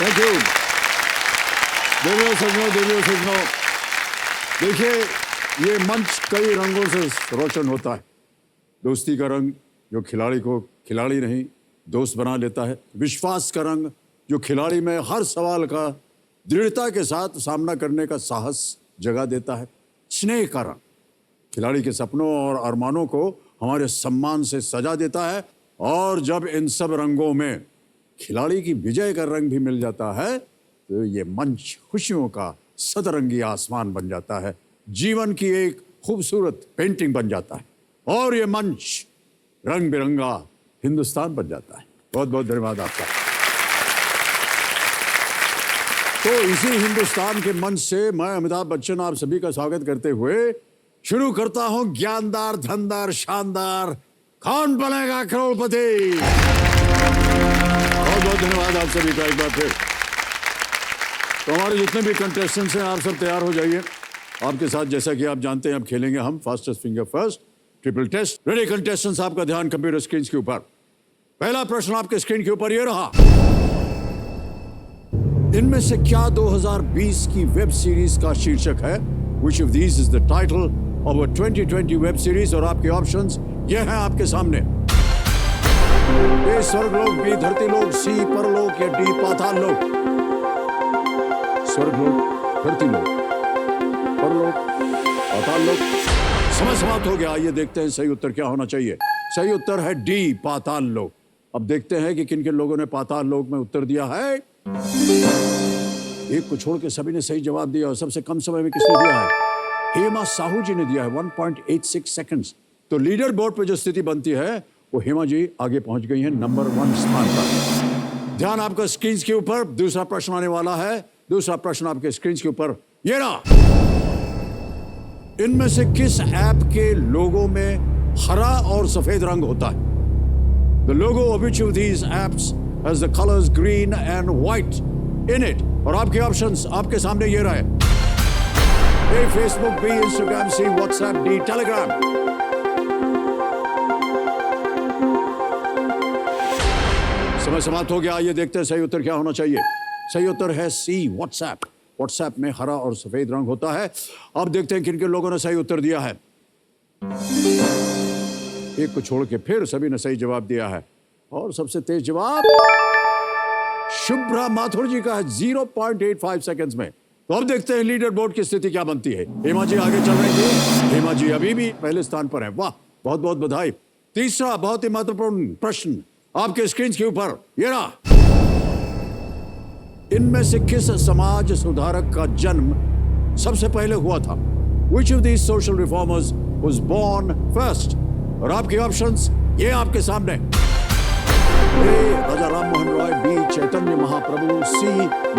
Thank you. देवियों सज्जनों, देखिए ये मंच कई रंगों से रोशन होता है। दोस्ती का रंग जो खिलाड़ी को खिलाड़ी नहीं दोस्त बना लेता है। विश्वास का रंग जो खिलाड़ी में हर सवाल का दृढ़ता के साथ सामना करने का साहस जगा देता है। स्नेह का रंग खिलाड़ी के सपनों और अरमानों को हमारे सम्मान से सजा देता है। और जब इन सब रंगों में खिलाड़ी की विजय का रंग भी मिल जाता है तो ये मंच खुशियों का सतरंगी आसमान बन जाता है, जीवन की एक खूबसूरत पेंटिंग बन जाता है और ये मंच रंग बिरंगा हिंदुस्तान बन जाता है। बहुत बहुत धन्यवाद आपका। तो इसी हिंदुस्तान के मंच से मैं अमिताभ बच्चन आप सभी का स्वागत करते हुए शुरू करता हूं ज्ञानदार, धनदार, शानदार कौन बनेगा करोड़पति। बहुत बहुत धन्यवाद आप सभी का एक बार फिर। तो हमारे जितने भी कंटेस्टेंट्स हैं आप सब तैयार हो जाइए। आपके साथ जैसा कि आप जानते हैं अब खेलेंगे हम fastest finger first triple test. Ready contestants, आपका ध्यान कंप्यूटर स्क्रीन के ऊपर। पहला प्रश्न आपके स्क्रीन के ऊपर ये रहा। इनमें से क्या 2020 की वेब सीरीज का शीर्षक है? Which of these is the title of a 2020 web series? और आपके ऑप्शंस ये हैं आपके सामने। ए स्वर्गलोक, बी धरतीलोक, सी परलोक या डी पाताल लोक। स्वर्गलोक, धरतीलोक, परलोक, पाताल लोक। समय समाप्त हो गया। आइए देखते हैं सही उत्तर क्या होना चाहिए। सही उत्तर है डी पाताल लोक। अब देखते हैं कि किन किन लोगों ने पाताल लोक में उत्तर दिया है। एक को छोड़ के सभी ने सही जवाब दिया और सबसे कम समय में किसने दिया है? हेमा साहू जी ने दिया है 1.86 सेकंड्स। तो लीडर बोर्ड पे जो स्थिति बनती है वो हेमा जी आगे पहुंच गई हैं नंबर 1 स्थान पर। ध्यान आपका स्क्रीन के ऊपर। दूसरा प्रश्न आने वाला है। दूसरा प्रश्न आपके स्क्रीन के ऊपर ये रहा। इनमें से किस ऐप के लोगो में हरा और सफेद रंग होता है? The logo of which of these apps has the colors green and white in it? और आपके ऑप्शंस आपके सामने ये रहे। A Facebook, B Instagram, C WhatsApp, D Telegram। समय समाप्त हो गया। ये देखते हैं सही उत्तर क्या होना चाहिए। सही उत्तर है C WhatsApp। WhatsApp में हरा और सफेद रंग होता है। अब देखते हैं किन किन लोगों ने सही उत्तर दिया है। एक को छोड़ के फिर सभी ने सही जवाब दिया है और सबसे तेज जवाब शुभ्रा माथुर जी का है 0.85 सेकंड्स में। तो अब देखते हैं लीडर बोर्ड की स्थिति क्या बनती है। हेमा जी आगे चल रही थी। हेमा जी अभी भी पहले स्थान पर है। वाह, बहुत बहुत बधाई। तीसरा बहुत ही महत्वपूर्ण प्रश्न आपके स्क्रीन के ऊपर ये रहा। इनमें से किस समाज सुधारक का जन्म सबसे पहले हुआ था? Which of these social reformers was born first? और आपके ऑप्शंस ये आपके सामने। ए राजा राम मोहन रॉय, बी चैतन्य महाप्रभु, सी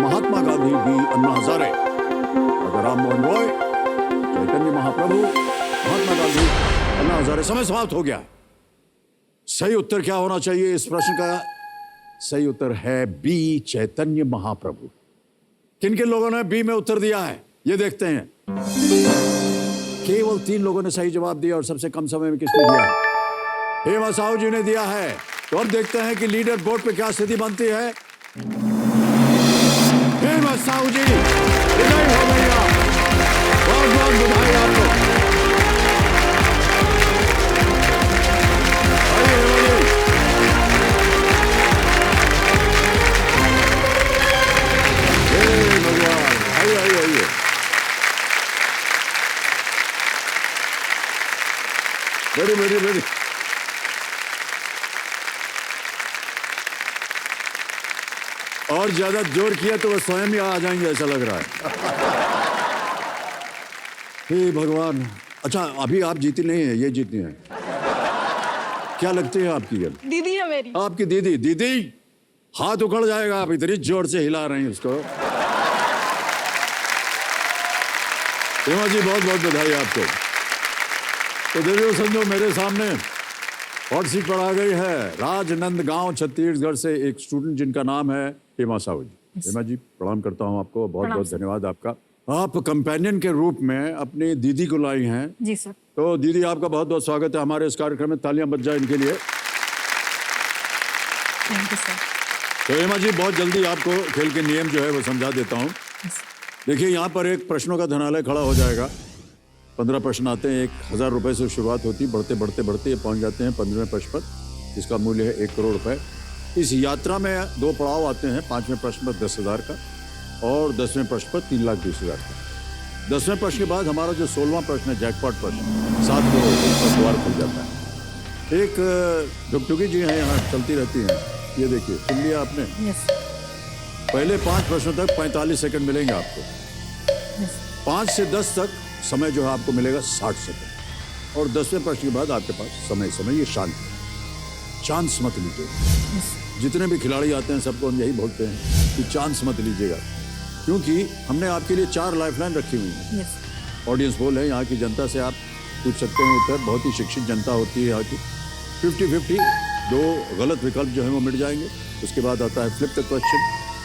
महात्मा गांधी, डी अन्ना हजारे। राजा राम मोहन रॉय, चैतन्य महाप्रभु, महात्मा गांधी, अन्ना हजारे। समय समाप्त हो गया। सही उत्तर क्या होना चाहिए इस प्रश्न का? सही उत्तर है बी चैतन्य महाप्रभु। किन किन लोगों ने बी में उत्तर दिया है ये देखते हैं। केवल 3 लोगों ने सही जवाब दिया और सबसे कम समय में किसने दिया है? हेमा साहू जी ने दिया है। तो अब देखते हैं कि लीडर बोर्ड पे क्या स्थिति बनती है। हेमा साहू जी विजयी हो गई। बहुत बहुत बधाई आपको। आइए हेमा जी। हे भगवान, आइए आइए आइए। Very very very. और ज्यादा जोर किया तो वो स्वयं ही आ जाएंगे ऐसा लग रहा है। हे भगवान। अच्छा अभी आप जीती नहीं है, ये जीती हैं। क्या लगती है आपकी? दीदी है मेरी। आपकी दीदी? दीदी हाथ उखड़ जाएगा, आप इतनी जोर से हिला रहे हैं उसको। हेमा जी बहुत बहुत बधाई आपको। तो देवियों संजो मेरे सामने हॉट सीट पर आ गई है राजनंदगांव छत्तीसगढ़ से एक स्टूडेंट जिनका नाम है हेमा साहू जी। हेमा जी प्रणाम करता हूं आपको। बहुत बहुत धन्यवाद आपका। आप कंपेनियन के रूप में अपनी दीदी को लाई हैं। जी सर। तो दीदी आपका बहुत बहुत स्वागत है हमारे इस कार्यक्रम में। तालियां बज जाए इनके लिए। Thank you sir. तो हेमा जी बहुत जल्दी आपको खेल के नियम जो है वो समझा देता हूँ। देखिए यहाँ पर एक प्रश्नों का धनालय खड़ा हो जाएगा। 15 प्रश्न आते हैं, 1000 रुपए से शुरुआत होती, बढ़ते बढ़ते बढ़ते ये पहुंच जाते हैं 15वें प्रश्न पर, जिसका मूल्य है 1 करोड़ रुपए। इस यात्रा में 2 पड़ाव आते हैं, 5वें प्रश्न पर 10,000 का और 10वें प्रश्न पर 3,20,000 का। 10वें प्रश्न के बाद हमारा जो 16वां प्रश्न है जैकपॉट प्रश्न, 7 करोड़ का द्वार खुल जाता है। एक डुगडुगी जी हैं यहाँ, चलती रहती हैं, ये देखिए सुन लिया आपने। पहले 5 प्रश्नों तक 45 सेकंड मिलेंगे आपको। 5 से 10 तक समय जो है आपको मिलेगा 60 सेकंड और 10वें प्रश्न के बाद आपके पास समय ये शांत, चांस मत लीजिए। जितने भी खिलाड़ी आते हैं सबको हम यही बोलते हैं कि चांस मत लीजिएगा, क्योंकि हमने आपके लिए 4 लाइफलाइन रखी हुई है। ऑडियंस पोल है, यहाँ की जनता से आप पूछ सकते हैं उत्तर, बहुत ही शिक्षित जनता होती है यहाँ की। 50-50 2 गलत विकल्प जो है वो मिट जाएंगे। उसके बाद आता है फ्लिप द क्वेश्चन,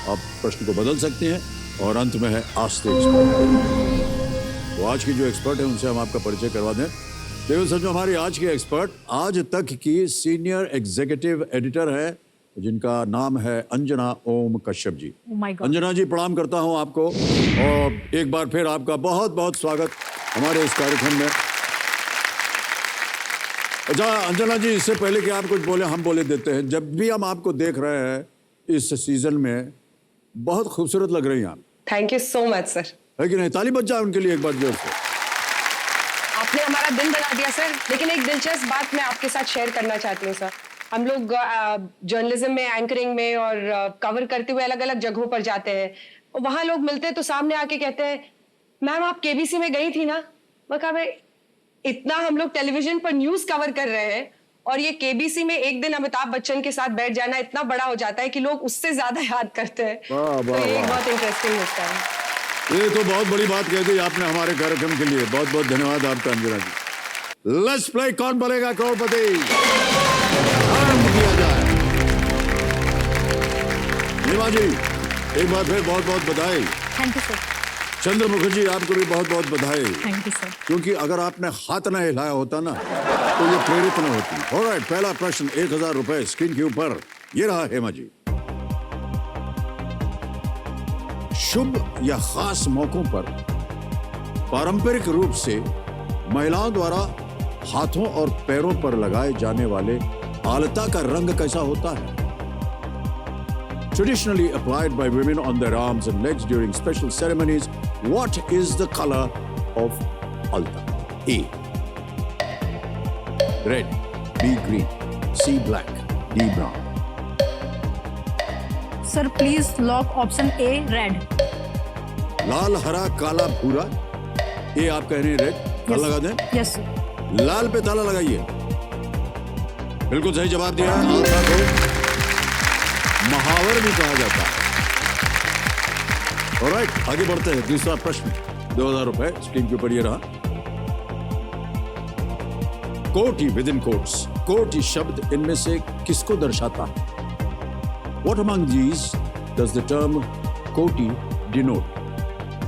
आप प्रश्न को बदल सकते हैं और अंत में है आस्क द एक्सपर्ट। तो आज की जो एक्सपर्ट है उनसे हम आपका परिचय करवा दें। देखो सच में हमारी आज की एक्सपर्ट आज तक की सीनियर एग्जीक्यूटिव एडिटर है, जिनका नाम है अंजना ओम कश्यप जी। अंजना जी प्रणाम करता हूं आपको और एक बार फिर आपका बहुत बहुत स्वागत हमारे इस कार्यक्रम में। अच्छा अंजना जी, इससे पहले कि आप कुछ बोले हम बोले देते हैं, जब भी हम आपको देख रहे हैं इस सीजन में बहुत खूबसूरत लग रही हैं आप। Thank you so much sir. है कि नहीं? ताली बज जाए उनके लिए एक बार जोर से। आपने हमारा दिन बना दिया सर। लेकिन एक दिलचस्प बात मैं आपके साथ शेयर करना चाहती हूँ सर। हम लोग जर्नलिज्म में, एंकरिंग में और कवर करते हुए अलग अलग जगहों पर जाते हैं, वहां लोग मिलते हैं तो सामने आके कहते हैं मैम आप केबीसी में गई थी ना। मैं कहा भाई इतना हम लोग टेलीविजन पर न्यूज कवर कर रहे हैं और ये केबीसी में एक दिन अमिताभ बच्चन के साथ बैठ जाना इतना बड़ा हो जाता है कि लोग उससे ज्यादा याद करते हैं। तो ये बहुत इंटरेस्टिंग होता है। ये तो बहुत बड़ी बात कह दी आपने हमारे कार्यक्रम के लिए, बहुत बहुत धन्यवाद आपका अंजना जी। लेट्स प्ले कौन बनेगा करोड़पति, आरंभ किया जाए। नीमा जी एक बार फिर बहुत बहुत बधाई। Thank you sir. Chandra Mukherjee आपको भी बहुत बहुत बधाई। Thank you sir. क्योंकि अगर आपने हाथ न हिलाया होता ना तो ये प्रेरित न होती। ऑलराइट, पहला प्रश्न 1000 रुपए स्क्रीन के ऊपर ये रहा हेमा जी। शुभ या खास मौकों पर पारंपरिक रूप से महिलाओं द्वारा हाथों और पैरों पर लगाए जाने वाले आलता का रंग कैसा होता है? Traditionally applied by women on their arms and legs during special ceremonies, what is the color of alta? A. Red, B. Green, C. Black, D. Brown. Sir please lock option A red. लाल, हरा, काला, भूरा। ए आप कह रहे हैं red, ताला लगा दें? Yes sir. लाल पे ताला लगाइए। बिल्कुल सही जवाब दिया है। आल्ता को महावर भी कहा जाता है। ऑलराइट, आगे बढ़ते हैं। दूसरा प्रश्न 2000 रुपए स्क्रीन के ऊपर ये रहा। कोटि विद इन कोट्स, कोटि शब्द इनमें से किसको दर्शाता है? What among these does the term कोटि denote?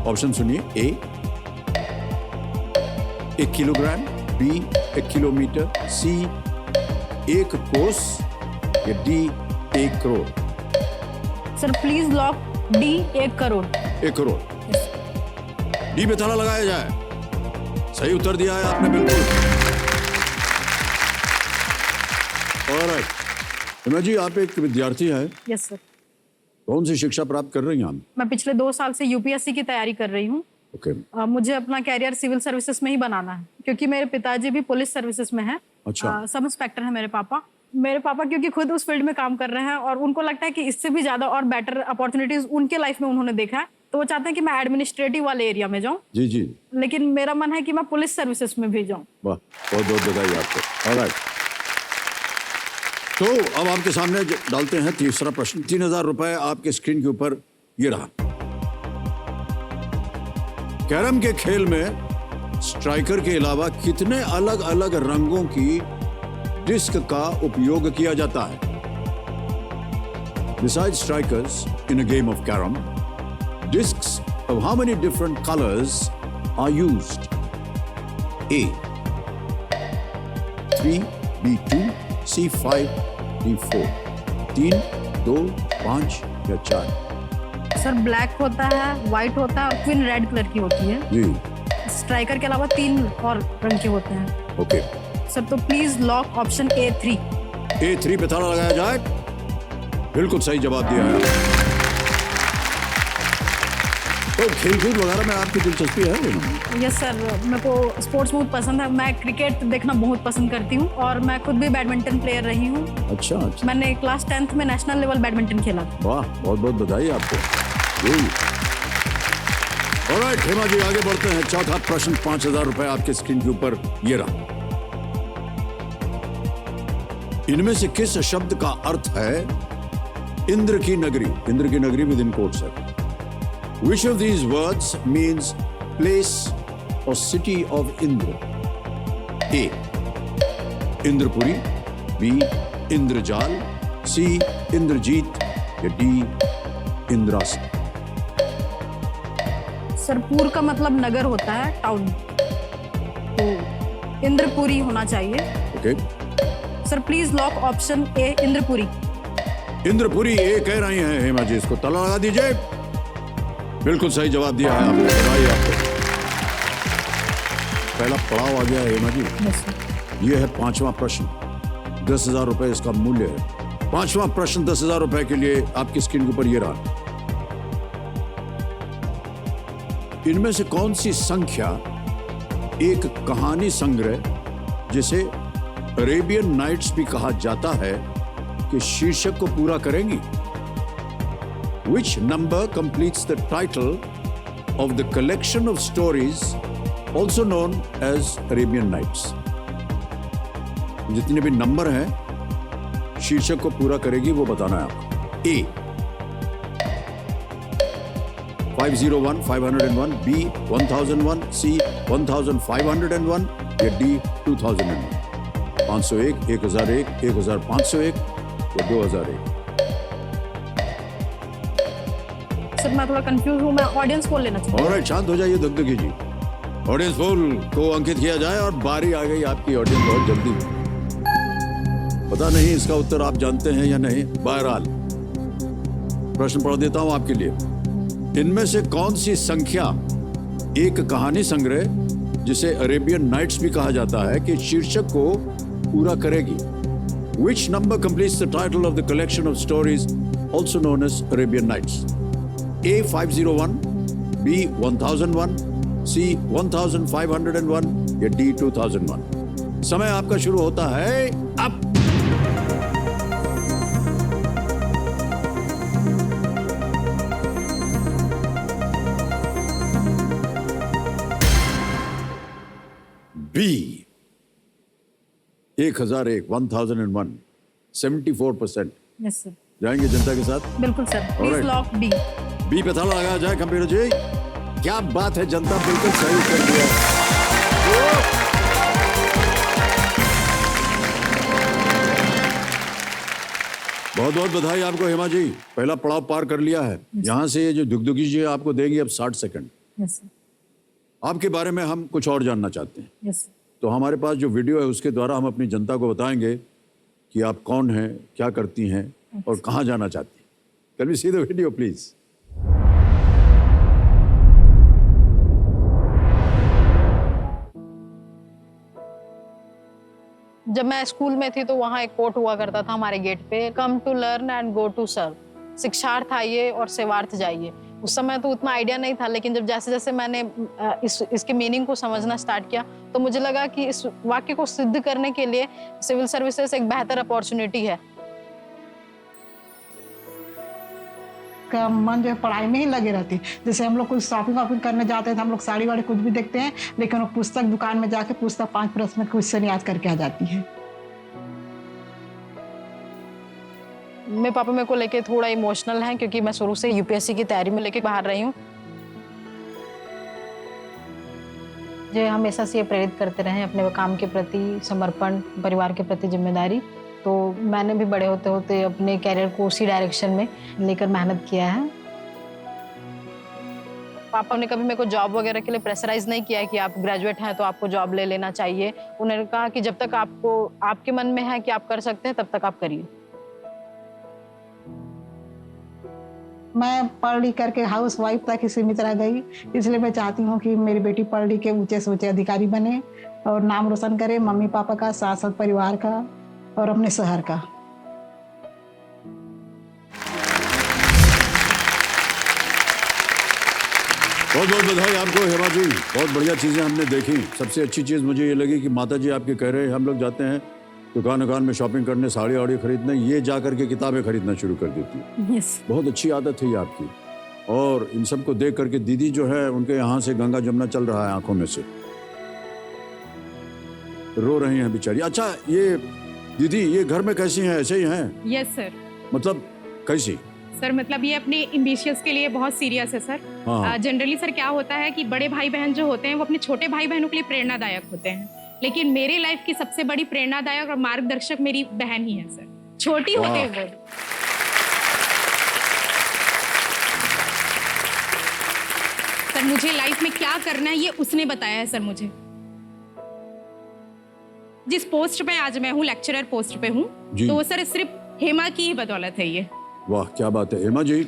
ऑप्शन सुनिए। ए 1 किलोग्राम, बी 1 किलोमीटर, सी 1 कोस या D 1 crore. Sir please lock D 1 crore. 1 crore D पे ताला लगाया जाए। सही उत्तर दिया है आपने बिल्कुल। ऑलराइट, हिमा जी आप एक विद्यार्थी हैं। Yes sir. कौन सी शिक्षा प्राप्त कर रही हैं आप? मैं पिछले 2 साल से यूपीएससी की तैयारी कर रही हूँ। ओके। मुझे अपना कैरियर सिविल सर्विसेज में ही बनाना है, क्योंकि मेरे पिताजी भी पुलिस सर्विसेज में हैं। अच्छा। सब इंस्पेक्टर हैं मेरे पापा। मेरे पापा क्योंकि खुद उस फील्ड में काम कर रहे हैं और उनको लगता है कि इससे भी ज्यादा और बेटर अपॉर्चुनिटीज उनके लाइफ में उन्होंने देखा है, तो वो चाहते हैं कि मैं एडमिनिस्ट्रेटिव वाले एरिया में जाऊं। जी जी। लेकिन मेरा मन है कि मैं पुलिस सर्विसेज में भी जाऊं। वाह, बहुत बहुत बधाई आपको। ऑलराइट, तो अब आपके सामने डालते हैं तीसरा प्रश्न। 3000 रुपए आपके स्क्रीन के ऊपर ये रहा। कैरम के खेल में स्ट्राइकर के अलावा कितने अलग अलग रंगों की डिस्क का उपयोग किया जाता है? Besides strikers in a game of carom, discs of how many different colors are used? A 3, B 2, C 5, D 4. 3, 2, 5 या 4? सर ब्लैक होता है, व्हाइट होता है और क्वीन रेड कलर की होती है। जी, स्ट्राइकर के अलावा 3 और रंग के होते हैं। ओके। सर तो please lock option A3। A3 पे ताला लगाया जाए। बिल्कुल सही जवाब दिया है। तो खेल-कूद वगैरह में आपकी दिलचस्पी है? यस सर, मेरे को स्पोर्ट्स बहुत पसंद है। मैं क्रिकेट देखना बहुत पसंद करती हूँ और मैं खुद भी बैडमिंटन प्लेयर रही हूँ। अच्छा, अच्छा। मैंने क्लास 10th में नेशनल लेवल बैडमिंटन खेला था। वाह, बहुत बहुत बधाई आपको। ऑलराइट हेमा जी, आगे बढ़ते हैं। चौथा प्रश्न, 5,000 रुपए आपके स्क्रीन के ऊपर ये रहा। इनमें से किस शब्द का अर्थ है इंद्र की नगरी? इंद्र की नगरी विद इन कोट्स है। Which of these words means place or city of Indra? A. Indrapuri, B. इंद्रजाल, C. इंद्रजीत या D. इंद्रासन? सर पुर का मतलब नगर होता है, टाउन, तो इंद्रपुरी होना चाहिए। Okay. Sir please lock option A, Indrapuri. Indrapuri A कह रही हैं हेमा जी, इसको ताला लगा दीजिए। बिल्कुल सही जवाब दिया है आपने, बधाई आपको। पहला पड़ाव आ गया है हेमा जी। Yes sir. ये है 5वां प्रश्न, 10,000 रुपए इसका मूल्य है। 5वां प्रश्न 10,000 रुपए के लिए आपकी स्क्रीन के ऊपर ये रहा। इनमें से कौन सी संख्या एक कहानी संग्रह जिसे अरेबियन नाइट्स भी कहा जाता है के शीर्षक को पूरा करेंगी? Which number completes the title of the collection of stories also known as Arabian Nights? जितने भी नंबर हैं शीर्षक को पूरा करेगी वो बताना है आपको। A 501, 501, B 1001, C 1501 या D 2001? 501, 1001, 1501 या 2001? सर मैं थोड़ा कंफ्यूज हूँ, मैं ऑडियंस पोल लेना चाहती हूँ। ऑलराइट, शांत हो जाइए दुगदुगी जी। ऑडियंस पोल को अंकित किया जाए और बारी आ गई आपकी ऑडियंस बहुत जल्दी। पता नहीं इसका उत्तर आप जानते हैं या नहीं, बहरहाल प्रश्न पढ़ देता हूं आपके लिए। इनमें से कौन सी संख्या एक कहानी संग्रह जिसे अरेबियन नाइट्स भी कहा जाता है कि शीर्षक को पूरा करेगी? Which number completes the title of the collection of stories also known as Arabian Nights? A 501, B 1001, C 1501 या D 2001? समय आपका शुरू होता है अब। B 1001, 1001, 74%। Yes sir. जाएंगे जनता के साथ? बिल्कुल sir, please Alright. Lock D। B पे ताला लगाया जाए कंप्यूटर जी। क्या बात है, जनता बिल्कुल सही कर दिया। बहुत बहुत बधाई आपको हेमा जी, पहला पड़ाव पार कर लिया है। यहाँ से ये जो दुगदुगी जी आपको देंगी अब 60 सेकंड। Yes sir. आपके बारे में हम कुछ और जानना चाहते हैं, यस सर। तो हमारे पास जो वीडियो है उसके द्वारा हम अपनी जनता को बताएंगे कि आप कौन हैं, क्या करती हैं और कहाँ जाना चाहती हैं। Can we see the video please? जब मैं स्कूल में थी तो वहाँ एक कोट हुआ करता था हमारे गेट पे, come to learn and go to serve. शिक्षार्थ आइए और सेवार्थ जाइए। उस समय तो उतना आइडिया नहीं था, लेकिन जब जैसे जैसे मैंने इसके मीनिंग को समझना स्टार्ट किया तो मुझे लगा कि इस वाक्य को सिद्ध करने के लिए सिविल सर्विसेज एक बेहतर अपॉर्चुनिटी है। का मन जो है पढ़ाई में ही लगे रहती। जैसे हम लोग कुछ शॉपिंग वॉपिंग करने जाते हैं तो हम लोग साड़ी वाड़ी कुछ भी देखते हैं, लेकिन वो पुस्तक दुकान में जाके पुस्तक 5 प्रश्न में क्वेश्चन याद करके आ जाती है। मेरे पापा मेरे को लेके थोड़ा इमोशनल हैं क्योंकि मैं शुरू से यूपीएससी की तैयारी में लेके बाहर रही हूँ। जो हमेशा से ये प्रेरित करते रहे अपने काम के प्रति समर्पण, परिवार के प्रति जिम्मेदारी। तो मैंने भी बड़े होते होते अपने कैरियर को उसी डायरेक्शन में लेकर मेहनत किया है। पापा ने कभी मेरे को जॉब वगैरह के लिए प्रेशराइज नहीं किया है कि आप ग्रेजुएट हैं तो आपको जॉब ले लेना चाहिए। उन्होंने कहा कि जब तक आपको आपके मन में है कि आप कर सकते हैं तब तक आप करिए। मैं पढ़ लिख करके हाउस वाइफ तक ही सीमित रह गई, इसलिए मैं चाहती हूँ कि मेरी बेटी पढ़ लिख के ऊंचे से ऊंचे अधिकारी बने और नाम रोशन करे, मम्मी पापा का, साथ साथ परिवार का और अपने शहर का। बहुत बहुत बधाई आपको हेमा जी, बहुत बढ़िया चीजें हमने देखी। सबसे अच्छी चीज मुझे ये लगी कि माता जी आपके कह रहे हैं हम लोग जाते हैं दुकान में शॉपिंग करने, साड़ी वाड़ी खरीदने, ये जा करके किताबें खरीदना शुरू कर देती है। यस बहुत अच्छी आदत है ये आपकी। और इन सबको देख करके दीदी जो है उनके यहाँ से गंगा जमुना चल रहा है आंखों में से, रो रही हैं बेचारी। अच्छा ये दीदी ये घर में कैसी हैं, ऐसे ही हैं? Yes sir. मतलब कैसी? सर मतलब ये अपने एम्बिशियस के लिए बहुत सीरियस है सर। हाँ। जनरली सर क्या होता है कि बड़े भाई बहन जो होते हैं वो अपने छोटे भाई बहनों के लिए प्रेरणादायक होते हैं, लेकिन मेरे लाइफ की सबसे बड़ी प्रेरणादायक और मार्गदर्शक मेरी बहन ही है सर, छोटी होते वाह। हुए। सर मुझे लाइफ में क्या करना है ये उसने बताया है सर मुझे। जिस पोस्ट पे आज मैं हूँ, लेक्चरर पोस्ट पे हूँ, जी। तो वो सर सिर्फ हेमा की ही बदौलत है ये। वाह क्या बात है। हेमा जी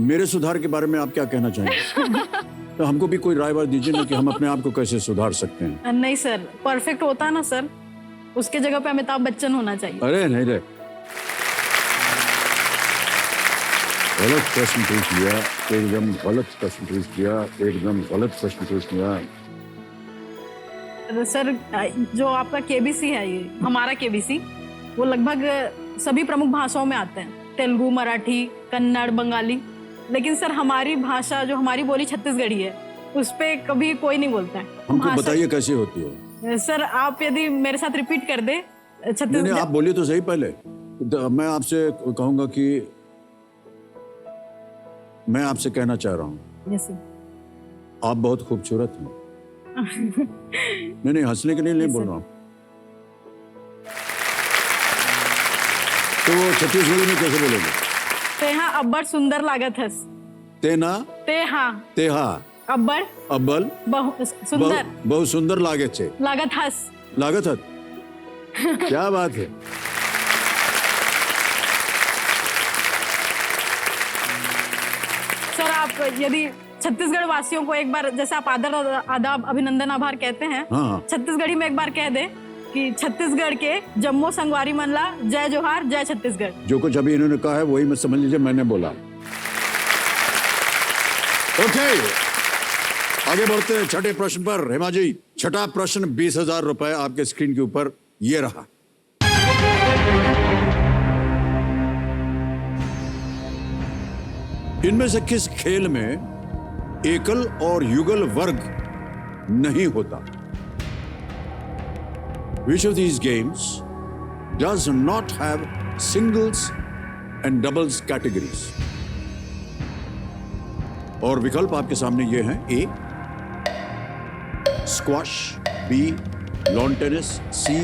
मेरे सुधार के बारे में आप क्या कहना चाहेंगे? तो हमको भी कोई राय दीजिए ना कि हम अपने आप को कैसे सुधार सकते हैं। नहीं सर, परफेक्ट होता ना सर, उसके जगह पे अमिताभ बच्चन होना चाहिए। अरे नहीं रे, गलत प्रश्न पूछ लिया, एकदम गलत प्रश्न पूछ लिया, एकदम गलत प्रश्न पूछ लिया। सर जो आपका केबीसी है, ये हमारा केबीसी, वो लगभग सभी प्रमुख भाषाओं में आते हैं, तेलुगु, मराठी, कन्नड़, बंगाली। लेकिन सर हमारी भाषा, जो हमारी बोली छत्तीसगढ़ी है, उस पे कभी कोई नहीं बोलता है। हमको बताइए कैसे होती है। सर आप यदि मेरे साथ रिपीट कर दे नहीं, छत्तीसगढ़। आप बोलिए तो सही पहले। मैं आपसे कहूंगा कि मैं आपसे कहना चाह रहा हूँ यस सर। आप बहुत खूबसूरत हैं। नहीं हंसने के लिए नहीं बोल रहा हूँ। तो वो छत्तीसगढ़ी में कैसे बोलेंगे? तेहा अब्बड़ सुंदर लागत हस। तेना तेहा तेहा अब्बड़ अब्बल सुंदर बहुत सुंदर लागत छे। लागत हस। लागत हत क्या बात है। सर आप यदि छत्तीसगढ़ वासियों को एक बार, जैसे आप आदर आदाब अभिनंदन आभार कहते हैं, हाँ। छत्तीसगढ़ी में एक बार कह दे कि छत्तीसगढ़ के जम्मो संगवारी मनला जय जोहार, जय छत्तीसगढ़। जो कुछ अभी इन्होंने कहा है वही मत समझ लीजिए मैंने बोला। ओके आगे बढ़ते हैं छठे प्रश्न पर। हेमा जी छठा प्रश्न 20,000 रुपए आपके स्क्रीन के ऊपर ये रहा। इनमें से किस खेल में एकल और युगल वर्ग नहीं होता? Which of these games does not have singles and doubles categories? और विकल्प आपके सामने ये हैं: A squash, B lawn tennis, C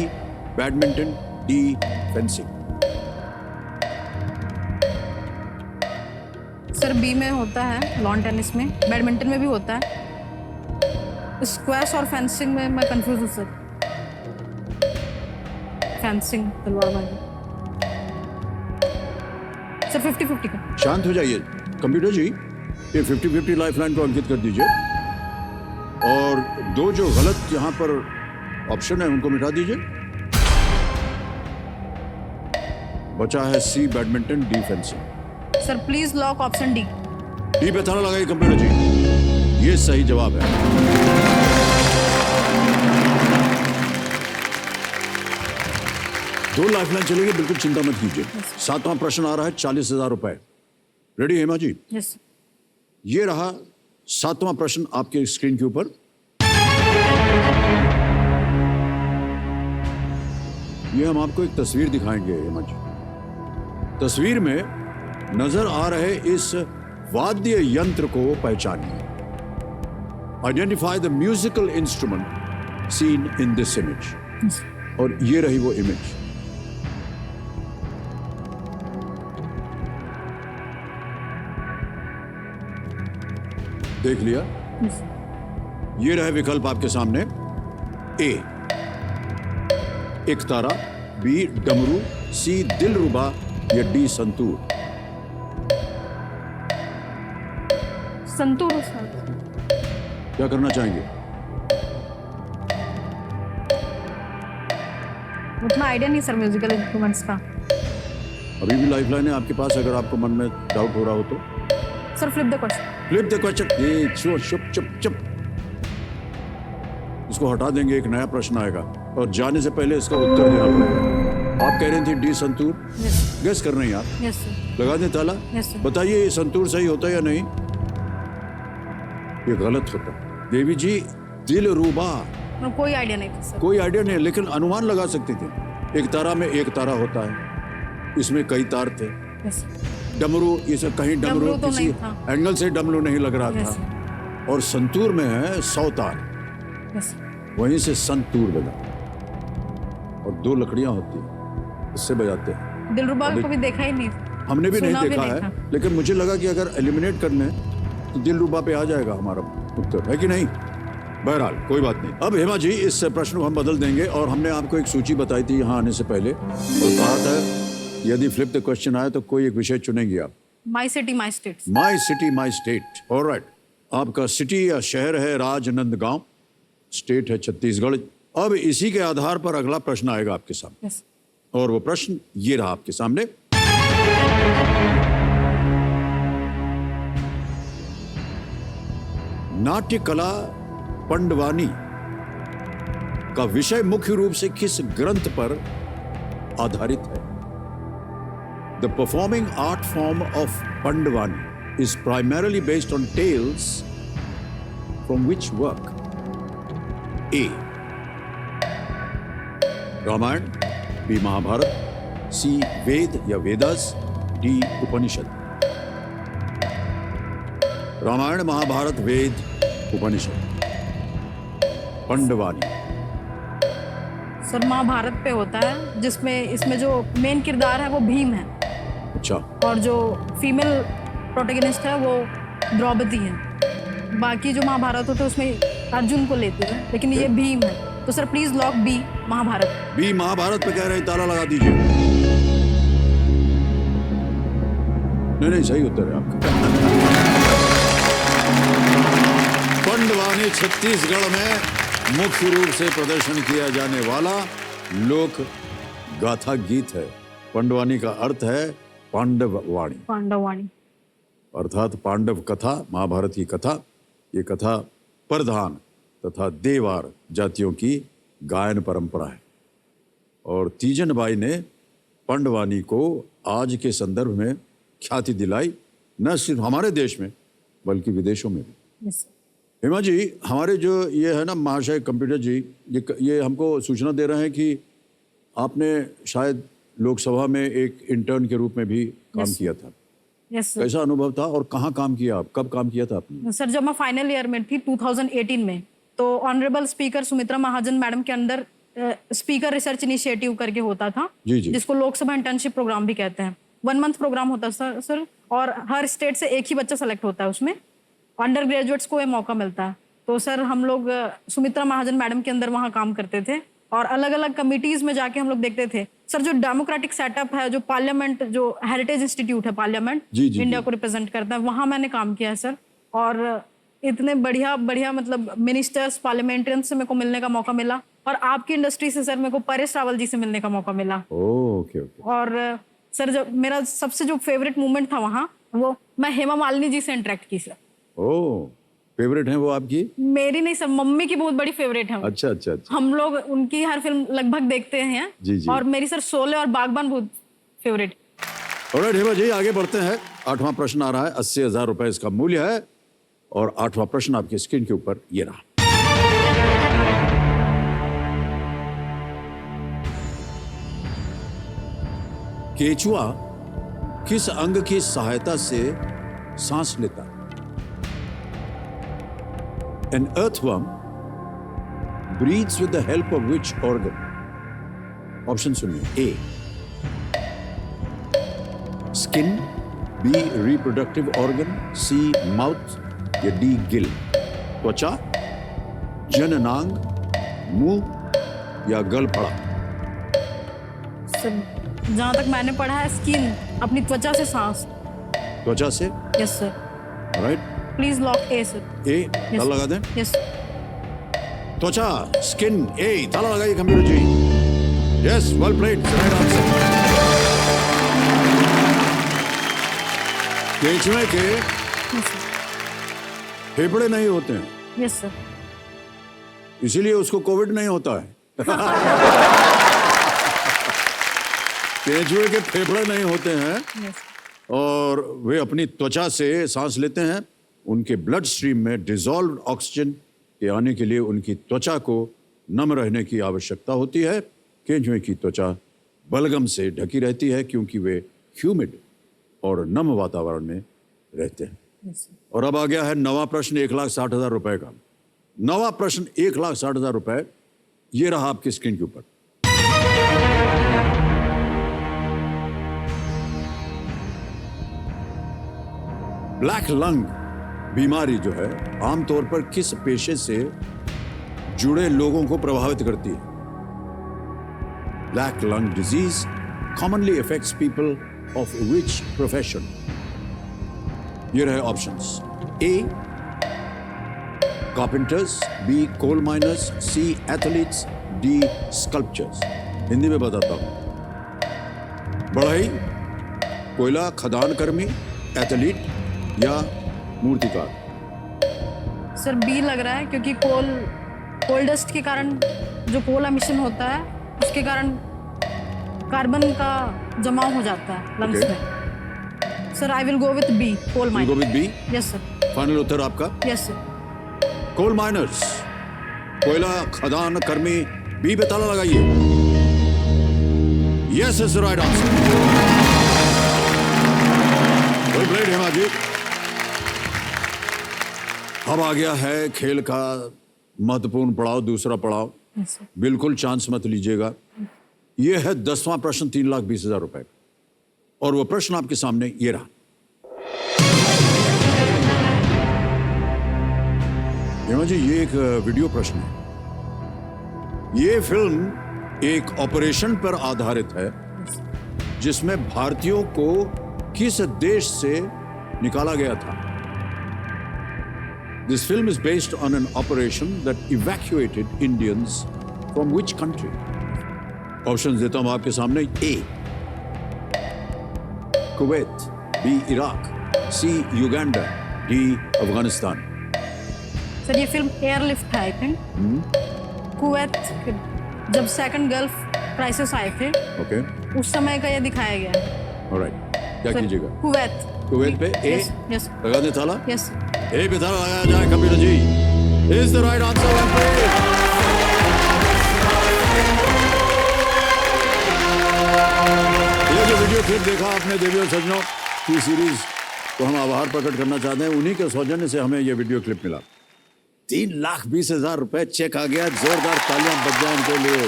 badminton, D fencing. Sir B में होता है, लॉन टेनिस में, बैडमिंटन में भी होता है। स्क्वैश और फेंसिंग में मैं कंफ्यूज हूँ सर। फेंसिंग, तलवारबाजी। सर 50-50 का। शांत हो जाइए कंप्यूटर जी, ये 50-50 लाइफलाइन को अंकित कर दीजिए और दो जो गलत यहां पर ऑप्शन है उनको मिटा दीजिए। बचा है C badminton, D fencing. Sir please lock option D. D पे ताला लगाइए कंप्यूटर जी, ये सही जवाब है। दो लाइफलाइन चलेगी, बिल्कुल चिंता मत कीजिए। सातवां प्रश्न आ रहा है 40,000 रुपए। रेडी हेमा जी? यस। ये रहा सातवां प्रश्न आपके स्क्रीन के ऊपर। ये हम आपको एक तस्वीर दिखाएंगे हेमा जी। तस्वीर में नजर आ रहे इस वाद्य यंत्र को पहचानिए। Identify the musical instrument seen in this image. और ये रही वो इमेज। देख लिया? ये रहे विकल्प आपके सामने। ए एक तारा, बी डमरू, सी दिलरुबा या डी संतूर। संतूर सर। क्या करना चाहेंगे? उतना आइडिया नहीं सर म्यूजिकल इंस्ट्रूमेंट्स का। अभी भी लाइफलाइन है आपके पास, अगर आपको मन में डाउट हो रहा हो तो। Sir flip the question. Flip the question. ये चुप चुप चुप चुप, इसको हटा देंगे, एक नया प्रश्न आएगा और जाने से पहले इसका उत्तर देना पड़ेगा। आप कह रहे थे डी संतूर, गेस कर रहे हैं आप? Yes sir. लगा दें ताला? Yes sir. बताइए ये संतूर सही होता है या नहीं? ये गलत होता। देवी जी, दिलरुबा, कोई आइडिया नहीं था सर। कोई आइडिया नहीं, लेकिन अनुमान लगा सकते थे। एक तारा में एक तारा होता है, इसमें कई तार थे। Yes sir. डमरू, ये सब कहीं डमरू डमरू तो किसी नहीं था। एंगल से डमरू नहीं लग रहा यस था। और संतूर में है 100 तार, यस सर। वहीं से संतूर बजा। और 2 लकड़ियां होती हैं, उससे बजाते हैं। दिलरुबा को कभी देखा ही नहीं। हमने भी नहीं सुना भी देखा नहीं है, था। लेकिन मुझे लगा कि अगर एलिमिनेट करने तो दिलरुबा पे आ जाएगा हमारा उत्तर, है कि नहीं? बहरहाल कोई बात नहीं। अब हेमा जी, इस प्रश्न को हम बदल देंगे और हमने आपको एक सूची बताई थी यहाँ आने से पहले और कहा था यदि फ्लिप द क्वेश्चन आए तो कोई एक विषय चुनेंगे आप। My city my state. My city my state. Alright, आपका सिटी या शहर है राजनंदगांव, स्टेट है छत्तीसगढ़। अब इसी के आधार पर अगला प्रश्न आएगा आपके सामने, यस। और वो प्रश्न ये रहा आपके सामने। नाट्य कला पंडवानी का विषय मुख्य रूप से किस ग्रंथ पर आधारित है? The performing art form of Pandwani is primarily based on tales from which work? A Ramayana, B Mahabharata, C Veda या वेदास, डी उपनिषद। रामायण, महाभारत, वेद, उपनिषद। पंडवानी। सर महाभारत पे होता है, जिसमें इसमें जो मेन किरदार है वो भीम है। अच्छा, और जो फीमेल प्रोटैगनिस्ट है वो द्रौपदी है। बाकी जो महाभारत होता है उसमें अर्जुन को लेते हैं, लेकिन ये भीम है। तो sir please lock B Mahabharat. B Mahabharat पे कह रहे हैं, ताला लगा दीजिए। नहीं, सही उत्तर है आपका। पंडवानी छत्तीसगढ़ में मुख्य रूप से प्रदर्शन किया जाने वाला लोक गाथा गीत है। पंडवानी का अर्थ है पांडववाणी, पांडवाणी अर्थात पांडव कथा, महाभारत की कथा। ये कथा प्रधान तथा देवार जातियों की गायन परंपरा है। और तीजन बाई ने पंडवानी को आज के संदर्भ में ख्याति दिलाई, न सिर्फ हमारे देश में बल्कि विदेशों में भी। यस। हेमा जी, हमारे जो ये है ना महाशय कंप्यूटर जी, ये हमको सूचना दे रहे हैं कि आपने शायद लोकसभा में एक इंटर्न के रूप में भी काम किया था। Yes sir. कैसा अनुभव था और कहाँ काम किया आप? कब काम किया था आपने? सर जब मैं फाइनल ईयर में थी 2018 में, तो honourable speaker Sumitra Mahajan madam के अंदर स्पीकर रिसर्च इनिशिएटिव करके होता था, जी जी, जिसको लोकसभा इंटर्नशिप प्रोग्राम भी कहते हैं। 1 मंथ प्रोग्राम होता है सर, और हर स्टेट से एक ही बच्चा सेलेक्ट होता है उसमें। अंडर ग्रेजुएट्स को ये मौका मिलता है। तो सर हम लोग सुमित्रा महाजन मैडम के अंदर वहाँ काम करते थे और अलग अलग कमिटीज में जाके हम लोग देखते थे। सर जो डेमोक्रेटिक सेटअप है, जो पार्लियामेंट, जो हेरिटेज इंस्टीट्यूट है पार्लियामेंट, इंडिया को रिप्रेजेंट करता है, वहाँ मैंने काम किया है सर। और इतने बढ़िया बढ़िया मतलब मिनिस्टर्स, पार्लियामेंट्रियंस से मेरे को मिलने का मौका मिला, और आपकी इंडस्ट्री से सर मेरे को परेश रावल जी से मिलने का मौका मिला। ओके। और सर जब मेरा सबसे जो फेवरेट मोमेंट था वहाँ, वो मैं हेमा मालिनी जी से इंटरेक्ट की सर। ओह, फेवरेट है वो आपकी? मेरी नहीं सर, मम्मी की बहुत बड़ी फेवरेट है वो। अच्छा अच्छा अच्छा। हम लोग उनकी हर फिल्म लगभग देखते हैं। जी जी। और मेरी सर शोले और बागबान बहुत फेवरेट। ऑलराइट हेमा जी, आगे बढ़ते हैं। 8वां प्रश्न आ रहा है, 80,000 रुपए इसका मूल्य है। और 8वां प्रश्न आपकी स्क्रीन के ऊपर ये रहा। केचुआ किस अंग की सहायता से सांस लेता है? An earthworm breathes with the help of which organ? Option सुनिए। A skin, B reproductive organ, C mouth या D गिल। त्वचा, जननांग, मुंह या गलफड़ा? सर जहाँ तक मैंने पढ़ा है, स्किन, अपनी त्वचा से सांस। त्वचा से? Yes sir. Right. Please lock A sir. A ताला लगा दें। यस। त्वचा स्किन ए ताला लगाइए computer ji. Yes well played, right answer. केंचुए के यस सर। फेफड़े नहीं होते हैं, यस सर। इसीलिए उसको कोविड नहीं होता है। केंचुए के फेफड़े नहीं होते हैं यस। और वे अपनी त्वचा से सांस लेते हैं। उनके ब्लड स्ट्रीम में डिजॉल्व ऑक्सीजन के आने के लिए उनकी त्वचा को नम रहने की आवश्यकता होती है। केंचुए की त्वचा बलगम से ढकी रहती है क्योंकि वे ह्यूमिड और नम वातावरण में रहते हैं। Yes sir. और अब आ गया है नवा प्रश्न 1,60,000 रुपए का। नवा प्रश्न 1,60,000 रुपए, ये रहा आपकी स्क्रीन के ऊपर। ब्लैक लंग बीमारी जो है आमतौर पर किस पेशे से जुड़े लोगों को प्रभावित करती है? Black lung disease commonly affects people of which profession? ये रहे ऑप्शंस। ए कार्पेंटर्स, बी कोल माइनर्स, सी एथलीट्स, डी स्कल्पचर्स। हिंदी में बताता हूं। बढ़ई, कोयला खदान कर्मी, एथलीट या मूर्तिकार। सर बी लग रहा है क्योंकि कोल डस्ट के कारण जो कोल एमिशन होता है उसके कारण कार्बन का जमाव हो जाता है लंग्स Okay. में। Sir I will go with B, कोल गो माइनर। With B. Yes sir. Final उत्तर आपका? Yes sir. कोल माइनर्स, कोयला खदान कर्मी, बी पे ताला लगाइए। Yes is right answer. Well played Hema ji. अब आ गया है खेल का महत्वपूर्ण पड़ाव, दूसरा पड़ाव। Yes sir. बिल्कुल चांस मत लीजिएगा। यह है 10वां प्रश्न 3,20,000 रुपए का। और वो प्रश्न आपके सामने ये रहा। हेमा जी, ये एक वीडियो प्रश्न है। ये फिल्म एक ऑपरेशन पर आधारित है जिसमें भारतीयों को किस देश से निकाला गया था? This film is based on an operation that evacuated Indians from which country? Option देता हूं आपके सामने। ए कुवैत, बी इराक, सी युगांडा, डी अफगानिस्तान। सर ये फिल्म एयरलिफ्ट है आई थिंक। कुवैत जब सेकंड गल्फ क्राइसिस आए थे ओके, उस समय का ये दिखाया गया है। ऑलराइट, क्या सर, कीजिएगा? कुवैत। कुवैत पे ए यस यस लगा दे ताला। यस। ए पे ताला लगाया जाए computer ji. Is the right answer. ये जो वीडियो क्लिप देखा आपने देवी और सज्जनों की सीरीज को हम आभार प्रकट करना चाहते हैं। उन्हीं के सौजन्य से हमें ये वीडियो क्लिप मिला। 3,20,000 रुपए चेक आ गया। जोरदार तालियां बज जाए उनके लिए।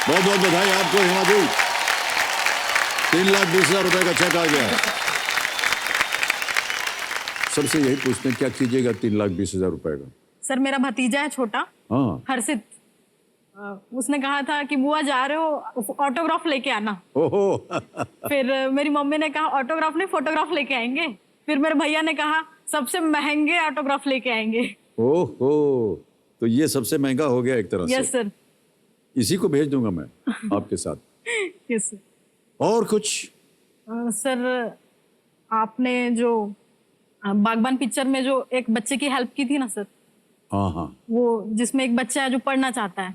बहुत बहुत बधाई आपको हेमा जी। 3,20,000 रुपए का चेक आ गया। सबसे यही पूछते हैं, क्या कीजिएगा 3,20,000 रुपए का? सर मेरा भतीजा है छोटा, हाँ। हर्षित। उसने कहा था कि बुआ जा रहे हो ऑटोग्राफ लेके आना। ओहो। फिर मेरी मम्मी ने कहा ऑटोग्राफ नहीं फोटोग्राफ लेके आएंगे। फिर मेरे भैया ने कहा सबसे महंगे ऑटोग्राफ लेके आएंगे। ओहो, तो ये सबसे महंगा हो गया एक तरह यस से। सर। इसी को भेज दूंगा मैं आपके साथ। Yes sir. और कुछ? सर आपने जो बागबान पिक्चर में जो एक बच्चे की हेल्प की थी ना सर, हाँ हाँ। वो जिसमें एक बच्चा है जो पढ़ना चाहता है।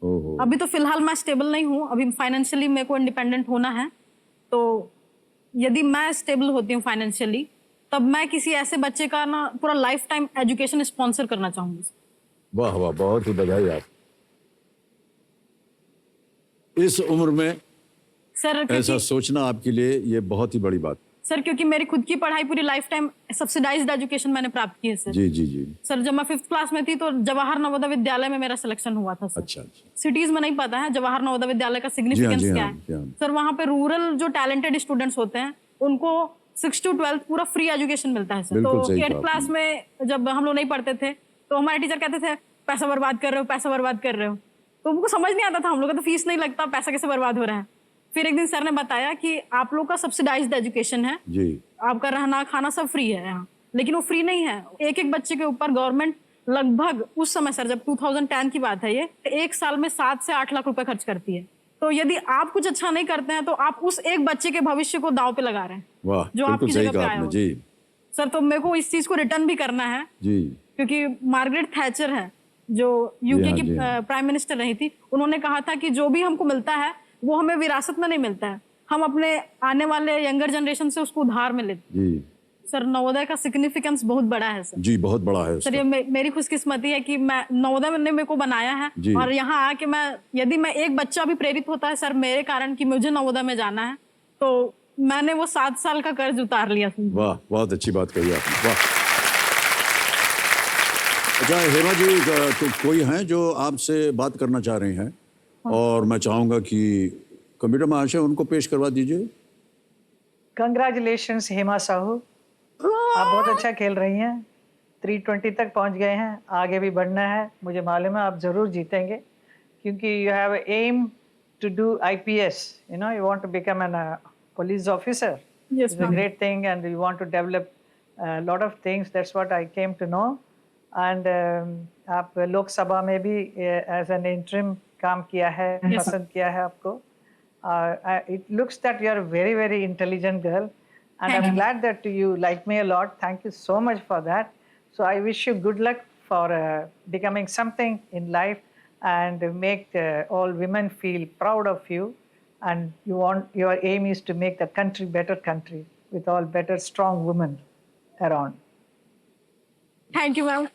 ओहो। अभी तो फिलहाल मैं स्टेबल नहीं हूँ, अभी फाइनेंशियली मेरे को इंडिपेंडेंट होना है। तो यदि मैं स्टेबल होती हूँ फाइनेंशियली, तब मैं किसी ऐसे बच्चे का ना पूरा लाइफ टाइम एजुकेशन स्पॉन्सर करना चाहूंगी। वाह वाह, बहुत ही बधाई आप। इस उम्र में सर ऐसा क्योंकि सोचना आपके लिए ये बहुत ही बड़ी बात। सर क्योंकि मेरी खुद की पढ़ाई पूरी लाइफ टाइम सब्सिडाइज्ड एजुकेशन मैंने प्राप्त की है सर। जी जी जी। सर जब मैं 5th क्लास में थी तो जवाहर नवोदय विद्यालय में मेरा सिलेक्शन हुआ था सर। अच्छा अच्छा। सिटीज में नहीं पता है जवाहर नवोदय विद्यालय का सिग्निफिकेंस जी हाँ, क्या जी है हाँ। सर। वहाँ पे रूरल जो टैलेंटेड स्टूडेंट्स होते हैं उनको 6 to 12 पूरा फ्री एजुकेशन मिलता है सर। बिल्कुल तो सही 8th कहा क्लास में जब हम लोग नहीं पढ़ते थे तो हमारे टीचर कहते थे पैसा बर्बाद कर रहे हो, पैसा बर्बाद कर रहे हो। तो उनको समझ नहीं आता था, हम लोग का तो फीस नहीं लगता, पैसा कैसे बर्बाद हो रहा है। फिर एक दिन सर ने बताया कि आप लोग का सब्सिडाइज्ड एजुकेशन है, जी आपका रहना खाना सब फ्री है यहाँ, लेकिन वो फ्री नहीं है। एक एक बच्चे के ऊपर गवर्नमेंट लगभग उस समय सर, जब 2010 की बात है ये, एक साल में 7 से 8 लाख रुपए खर्च करती है। तो यदि आप कुछ अच्छा नहीं करते हैं तो आप उस एक बच्चे के भविष्य को दांव पे लगा रहे हैं, वाह, जो बिल्कुल आपकी सही जगह पे कहा आया आपने। हो। जी सर तो मेरे को इस चीज को रिटर्न भी करना है, जी क्योंकि मार्गरेट थैचर है जो यूके हाँ, की जी हाँ। प्राइम मिनिस्टर रही थी, उन्होंने कहा था कि जो भी हमको मिलता है वो हमें विरासत में नहीं मिलता है, हम अपने आने वाले यंगर जनरेशन से उसको उधार में लेते हैं। जी सर नवोदय का सिग्निफिकेंस बहुत बड़ा है सर। जी, बहुत बड़ा है सर उसका। ये मेरी खुशकिस्मती है कि मैं नवोदय ने मेरे को बनाया है, जी। और यहाँ आके यदि मैं एक बच्चा भी प्रेरित होता है सर मेरे कारण कि मुझे नवोदय में जाना है, तो मैंने वो 7 साल का कर्ज उतार लिया। वाह, बहुत अच्छी बात कही आपने, वाह। अच्छा हेमा जी, तो कोई हैं जो आपसे बात करना चाह रहे हैं, और मैं चाहूंगा कि कंप्यूटर महाशय उनको पेश करवा दीजिए। कंग्रेचुलेशंस हेमा साहू, आप बहुत अच्छा खेल रही हैं, 320 तक पहुंच गए हैं, आगे भी बढ़ना है, मुझे मालूम है आप ज़रूर जीतेंगे, क्योंकि you have aim to do IPS, you know, you want to become an police officer. Yes, It's a ma'am. great thing, and you want to develop a lot of things. That's what I came to know. And आप लोक सभा में भी as an interim काम किया है, पसंद किया है आपको. It looks that you are a very, very intelligent girl, and I'm glad that you like me a lot. Thank you so much for that. So I wish you good luck for becoming something in life, and make all women feel proud of you. And your aim is to make the country better country with all better, strong women around. Thank you ma'am.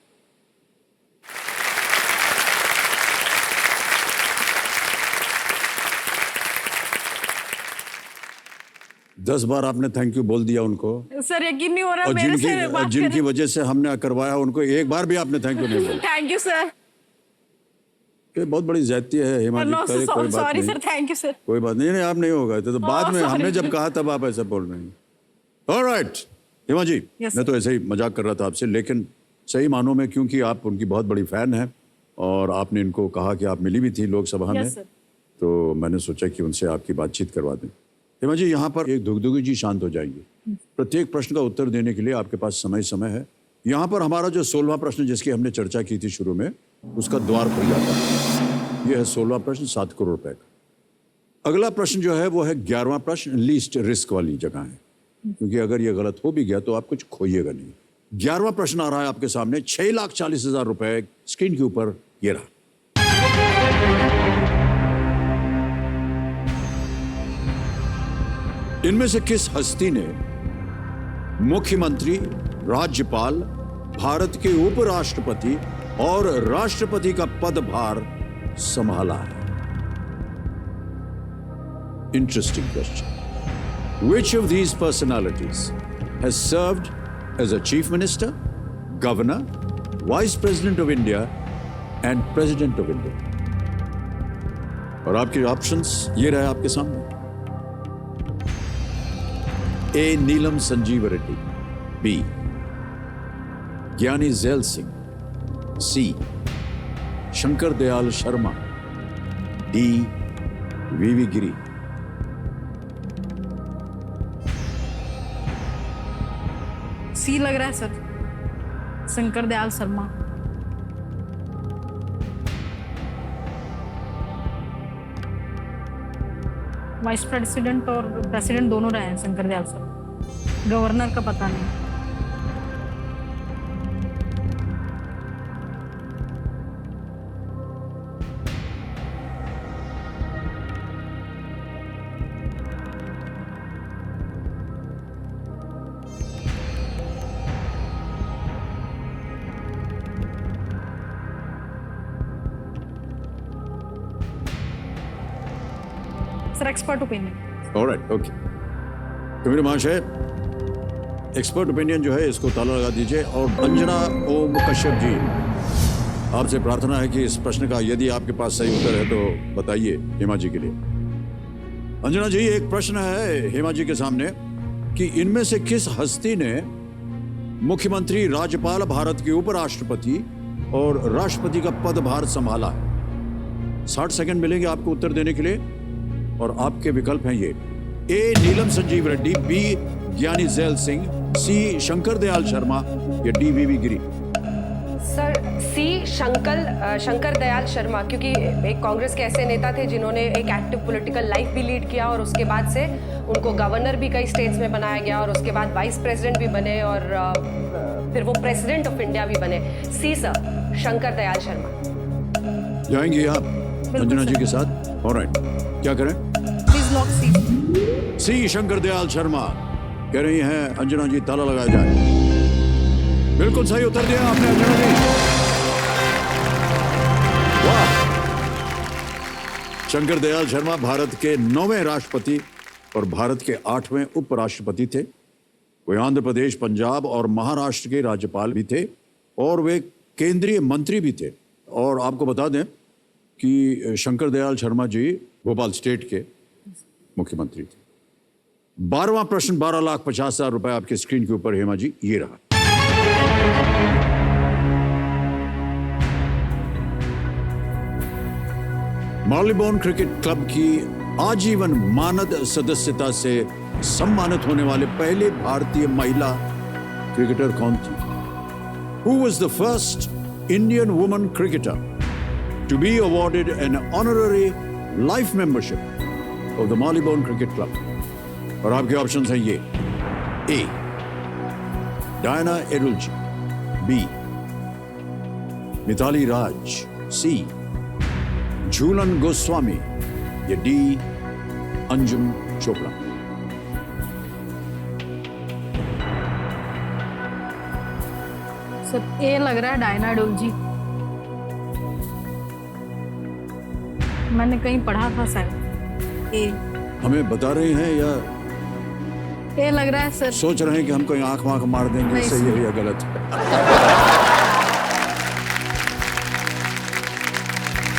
10 बार आपने thank you बोल दिया उनको, sir यकीन नहीं हो रहा और मेरे से बात जिनकी वजह से हमने करवाया उनको एक बार भी आपने थैंक यू नहीं बोला। Thank you sir. ये बहुत बड़ी ज्यादती है हेमा जी। पहले कोई बात सॉरी नहीं, सर, थैंक यू सर। कोई बात नहीं, आप नहीं होगा तो बाद में sorry. हमने जब कहा तब आप ऐसा बोल रहे हैं। ऑलराइट हेमा जी, Yes, मैं तो ऐसे ही मजाक कर रहा था आपसे, लेकिन सही मानों में क्योंकि आप उनकी बहुत बड़ी फैन हैं और आपने इनको कहा कि आप मिली भी थी लोकसभा में, Yes, sir. तो मैंने सोचा कि उनसे आपकी बातचीत करवा दें। हेमा जी, यहाँ पर एक दुगदुगी जी शांत हो जाएंगे। प्रत्येक प्रश्न का उत्तर देने के लिए आपके पास समय है। यहाँ पर हमारा जो 16वां प्रश्न जिसकी हमने चर्चा की थी शुरू में, उसका द्वार खुल जाता है। यह है 16वां प्रश्न, 7 करोड़ रुपए का। अगला प्रश्न जो है वो है 11वां प्रश्न, लीस्ट रिस्क वाली जगह है, क्योंकि अगर ये गलत हो भी गया तो आप कुछ खोइएगा नहीं। 11वां प्रश्न आ रहा है आपके सामने, 6,40,000 रुपए स्क्रीन के ऊपर ये रहा। इनमें से किस हस्ती ने मुख्यमंत्री, राज्यपाल, भारत के उपराष्ट्रपति और राष्ट्रपति का पदभार संभाला है? Interesting question. Which of these personalities has served as a chief minister, governor, vice president of India and president of India? और आपके ऑप्शंस ये रहे आपके सामने। ए. नीलम संजीव रेड्डी, बी. ज्ञानी जैल सिंह, सी. शंकर दयाल शर्मा, डी. वीवी गिरी। सी लग रहा है sir, Shankar Dayal Sharma. Vice president और प्रेसिडेंट दोनों रहे हैं शंकर दयाल शर्मा, गवर्नर का पता नहीं। Sir expert opinion. Alright, okay. तो मेरे महाशय, एक्सपर्ट ओपिनियन जो है इसको ताला लगा दीजिए। और अंजना ओम कश्यप जी, आपसे प्रार्थना है कि इस प्रश्न का यदि आपके पास सही उत्तर है तो बताइए हेमा जी के लिए। अंजना जी, एक प्रश्न है हेमा जी के सामने कि इनमें से किस हस्ती ने मुख्यमंत्री, राज्यपाल, भारत के उपराष्ट्रपति और राष्ट्रपति का पदभार संभाला है? 60 सेकंड मिलेंगे आपको उत्तर देने के लिए। और आपके विकल्प हैं ये: ए नीलम संजीव रेड्डी, बी ज्ञानी जैल सिंह, सी शंकर दयाल शर्मा या डी वीवी गिरी। सर सी शंकर दयाल शर्मा, क्योंकि एक कांग्रेस के ऐसे नेता थे जिन्होंने एक एक्टिव पॉलिटिकल लाइफ भी लीड किया और उसके बाद से उनको गवर्नर भी कई स्टेट्स में बनाया गया और उसके बाद वाइस प्रेसिडेंट भी बने और फिर वो प्रेसिडेंट ऑफ इंडिया भी बने। सी सर, शंकर दयाल शर्मा। जाएंगे आप अंजना जी के साथ? ऑलराइट, क्या करें? प्लीज लॉक सी। सी शंकर दयाल शर्मा कह रही हैं अंजना जी, ताला लगाया जाए। बिल्कुल सही उत्तर दिया आपने अंजना जी। वाह! शंकर दयाल शर्मा भारत के 9वें राष्ट्रपति और भारत के 8वें उपराष्ट्रपति थे। वे आंध्र प्रदेश, पंजाब और महाराष्ट्र के राज्यपाल भी थे और वे केंद्रीय मंत्री भी थे। और आपको बता दें कि शंकर दयाल शर्मा जी भोपाल स्टेट के मुख्यमंत्री थे। 12वां प्रश्न, 12,50,000 रुपए आपके स्क्रीन के ऊपर हेमा जी, ये रहा। मार्लीबोन क्रिकेट क्लब की आजीवन मानद सदस्यता से सम्मानित होने वाले पहले भारतीय महिला क्रिकेटर कौन थी? Who was the first Indian woman cricketer to be awarded an honorary life membership of the Marylebone Cricket Club? और आपके ऑप्शंस हैं ये: ए डायना एडुल्जी, बी मिताली राज, सी झूलन गोस्वामी या डी अंजुम चोपड़ा। सर ए लग रहा है, डायना डोलजी। मैंने कहीं पढ़ा था शायद। ए हमें बता रहे हैं या ए लग रहा है सर? सोच रहे हैं कि हम कहीं आंख वाँख मार देंगे, नहीं, सही है या गलत है?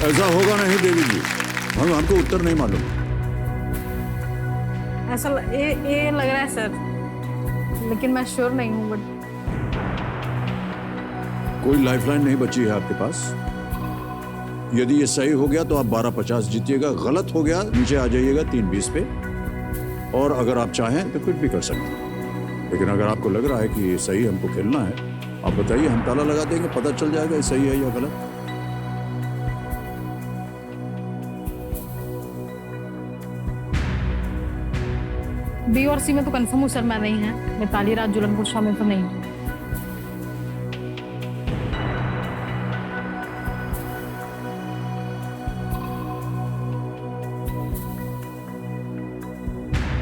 ऐसा होगा नहीं देवी जी, हमको उत्तर नहीं मालूम। ऐसा ए लग रहा है सर, लेकिन मैं श्योर नहीं हूँ। बट कोई लाइफलाइन नहीं बची है आपके पास। यदि ये सही हो गया तो आप 12,50 जीतिएगा, गलत हो गया नीचे आ जाइएगा 320 पे, और अगर आप चाहें तो क्विट भी कर सकते हैं। लेकिन अगर आपको लग रहा है कि ये सही हमको खेलना है, आप बताइए, हम ताला लगा देंगे, पता चल जाएगा ये सही है या गलत। बी और सी में तो कंफर्म हूँ सर, मैं नहीं है। मिताली राज, झूलन गोस्वामी तो नहीं है।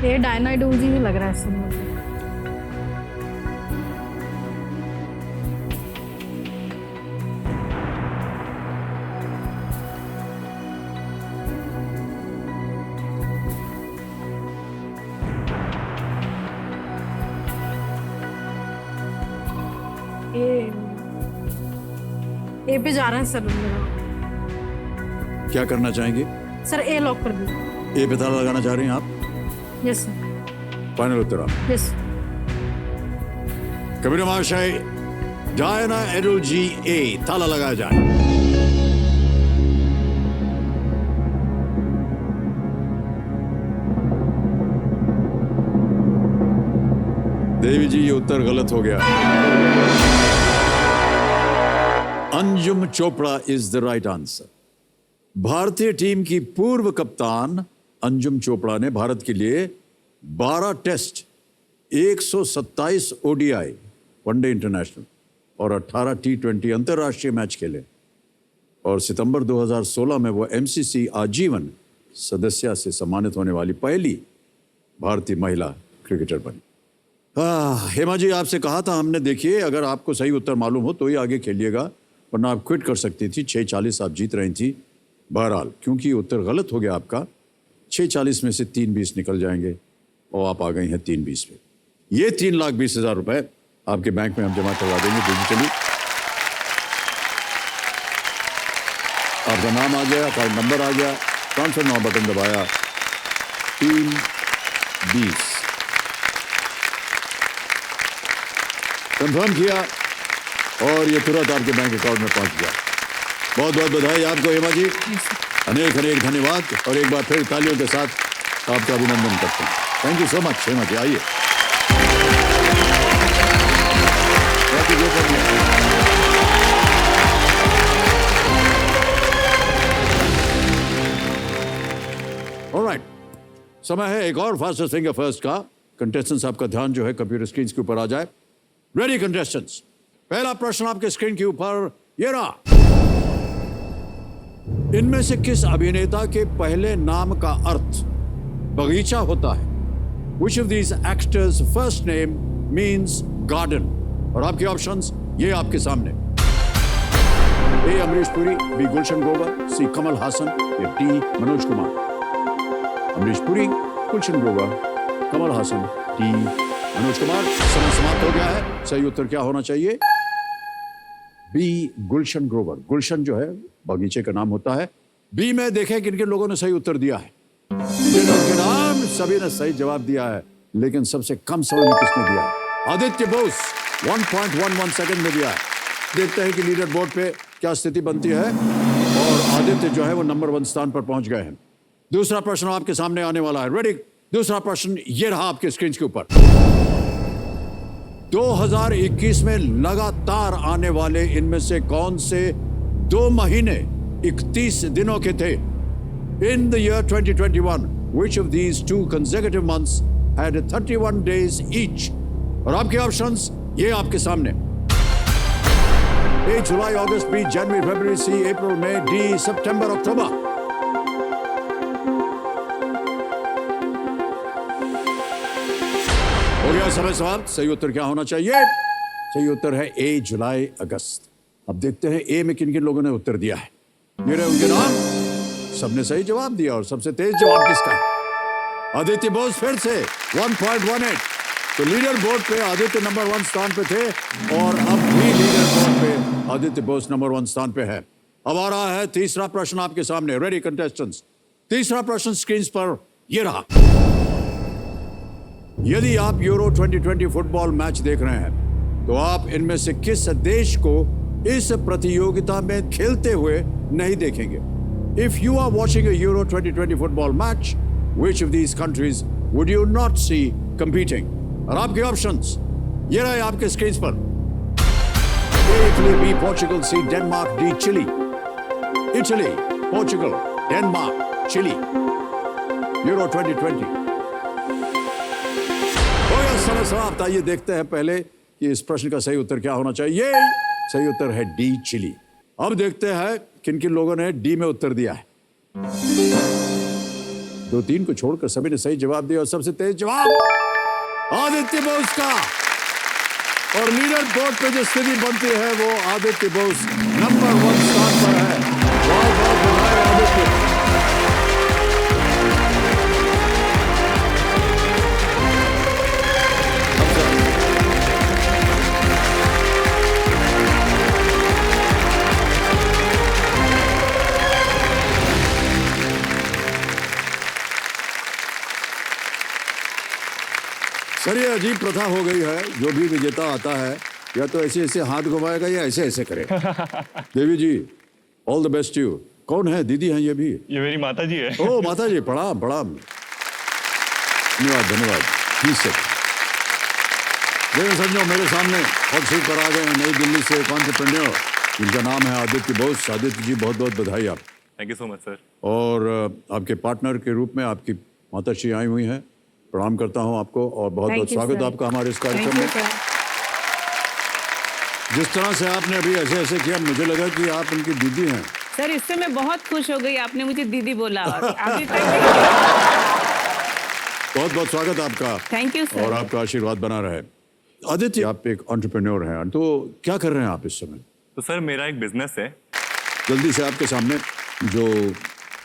ये डायना डोलजी ही लग रहा है सर मुझे। ए पे जा रहा है सर मेरा। क्या करना चाहेंगे? सर ए लॉक कर दीजिए। ए पे ताला लगाना चाह रहे हैं आप? Yes sir. फाइनल उत्तर आप? यस। कबीर महाशय, डायना एडुल्जी ए, ताला लगाया जाए। देवी जी, ये उत्तर गलत हो गया। Anjum Chopra is the right answer. भारतीय टीम की पूर्व कप्तान अंजुम चोपड़ा ने भारत के लिए 12 टेस्ट, 127 ओडीआई वनडे इंटरनेशनल और 18 T20 अंतर्राष्ट्रीय मैच खेले और सितंबर 2016 में वो एमसीसी आजीवन सदस्य से सम्मानित होने वाली पहली भारतीय महिला क्रिकेटर बनी। हेमा जी, आपसे कहा था हमने, देखिए अगर आपको सही उत्तर मालूम हो तो ही आगे खेलिएगा, वरना आप क्विट कर सकती थी। 640 आप जीत रही थी। बहरहाल, क्योंकि उत्तर गलत हो गया आपका, 640 में से 320 निकल जाएंगे और आप आ गई हैं 320 पे। ये 3,20,000 रुपए आपके बैंक में हम जमा करवा देंगे डिजिटली। आपका नाम आ गया, अकाउंट नंबर आ गया, ट्रांसफर नाउ बटन दबाया, 320 कंफर्म किया और ये तुरंत आपके बैंक अकाउंट में पहुंच गया। बहुत बहुत बधाई आपको हेमा जी, अनेक अनेक धन्यवाद। और एक बार फिर तालियों के साथ आपका अभिनंदन करते हैं। Thank you so much Hema ji, आइए। ऑलराइट, समय है एक और फास्टेस्ट फिंगर फर्स्ट का। कंटेस्टेंट्स, आपका ध्यान जो है कंप्यूटर स्क्रीन के ऊपर आ जाए। रेडी कंटेस्टेंट्स, पहला प्रश्न आपके स्क्रीन के ऊपर ये रहा। इनमें से किस अभिनेता के पहले नाम का अर्थ बगीचा होता है? Which of these actors' first name means garden? और आपके ऑप्शंस ये आपके सामने। ए अमरीश पुरी, बी गुलशन ग्रोवर, सी कमल हासन या डी मनोज कुमार। अमरीश पुरी, गुलशन ग्रोवर, कमल हासन, डी मनोज कुमार। समय समाप्त हो गया है। सही उत्तर क्या होना चाहिए? बी गुलशन ग्रोवर। गुलशन जो है बगीचे का नाम होता है। बी में देखें किन किन लोगों ने सही उत्तर दिया है। जिनके नाम सभी ने सही जवाब दिया है, लेकिन सबसे कम समय में किसने दिया है? आदित्य बोस 1.11 सेकंड में दिया है। देखते हैं कि लीडर बोर्ड पे क्या स्थिति बनती है, और आदित्य जो है वो नंबर 1 स्थान पर पहुंच गए हैं। दूसरा प्रश्न आपके सामने आने वाला है। रेडी? दूसरा प्रश्न ये रहा आपके स्क्रीन के ऊपर। 2021 में लगातार आने वाले इनमें से कौन से 2 महीने 31 दिनों के थे? In the year 2021, which of these 2 consecutive months had 31 days each? और आपके ऑप्शंस ये आपके सामने। A July August, B January February, C April May, D सितंबर अक्टूबर। हो गया समय समाप्त। सही उत्तर क्या होना चाहिए? सही उत्तर है ए जुलाई अगस्त। अब देखते हैं ए में किन किन लोगों ने उत्तर दिया है। ये रहे उनके नाम। सबने सही जवाब दिया, और सबसे तेज जवाब किसका है? आदित्य बोस फिर से 1.18। तो लीडर बोर्ड पे आदित्य नंबर 1 स्थान पे थे, और अब भी लीडर बोर्ड पे आदित्य बोस नंबर 1 स्थान पे है। अब आ रहा है तीसरा प्रश्न आपके सामने। Ready contestants? तीसरा प्रश्न स्क्रीन पर ये रहा। यदि आप यूरो 2020 फुटबॉल मैच देख रहे हैं, तो आप इनमें से किस देश को इस प्रतियोगिता में खेलते हुए नहीं देखेंगे? If you are watching a Euro 2020 football match, which of these countries would you not see competing? और आपके ऑप्शंस ये रहे आपके स्क्रीन पर। A Italy, B Portugal, C Denmark, D Chile. Italy, Portugal, Denmark, Chile. Euro 2020। हो गया समय समाप्त। आइए देखते हैं पहले कि इस प्रश्न का सही उत्तर क्या होना चाहिए। सही उत्तर है डी चिली। अब देखते हैं किन किन लोगों ने डी में उत्तर दिया है। 2-3 को छोड़कर सभी ने सही जवाब दिया, और सबसे तेज जवाब आदित्य बोस का। और लीडर बोर्ड पे जो स्थिति बनती है वो आदित्य बोस नंबर 1 स्थान पर है। बहुत बहुत बधाई आदित्य। सर, ये अजीब प्रथा हो गई है, जो भी विजेता आता है या तो ऐसे ऐसे हाथ घुमाएगा या ऐसे ऐसे करेगा। देवी जी, ऑल द बेस्ट यू। कौन है? दीदी हैं ये भी? ये मेरी माता जी है। ओ माता जी, प्रणाम प्रणाम। धन्यवाद धन्यवाद। देखो समझो, मेरे सामने हॉट सीट पर आ गए हैं नई दिल्ली से एक एंटरप्रेन्योर, जिनका नाम है आदित्य बोस। आदित्य जी, बहुत बहुत बधाई आप। Thank you so much sir. और आपके पार्टनर के रूप में आपकी माता श्री आई हुई हैं। प्रणाम करता हूं आपको, और बहुत बहुत स्वागत आपका हमारे इस कार्यक्रम में। जिस तरह से आपने अभी ऐसे ऐसे किया, मुझे लगा कि आप उनकी दीदी हैं। सर, इससे मैं बहुत खुश हो गई, आपने मुझे दीदी बोला। अभी तक बहुत बहुत स्वागत आपका। Thank you sir. और आपका आशीर्वाद बना रहे। आदित्य, आप एक एंटरप्रेन्योर हैं, तो क्या कर रहे हैं आप इस समय? तो सर, मेरा एक बिजनेस है। जल्दी से आपके सामने जो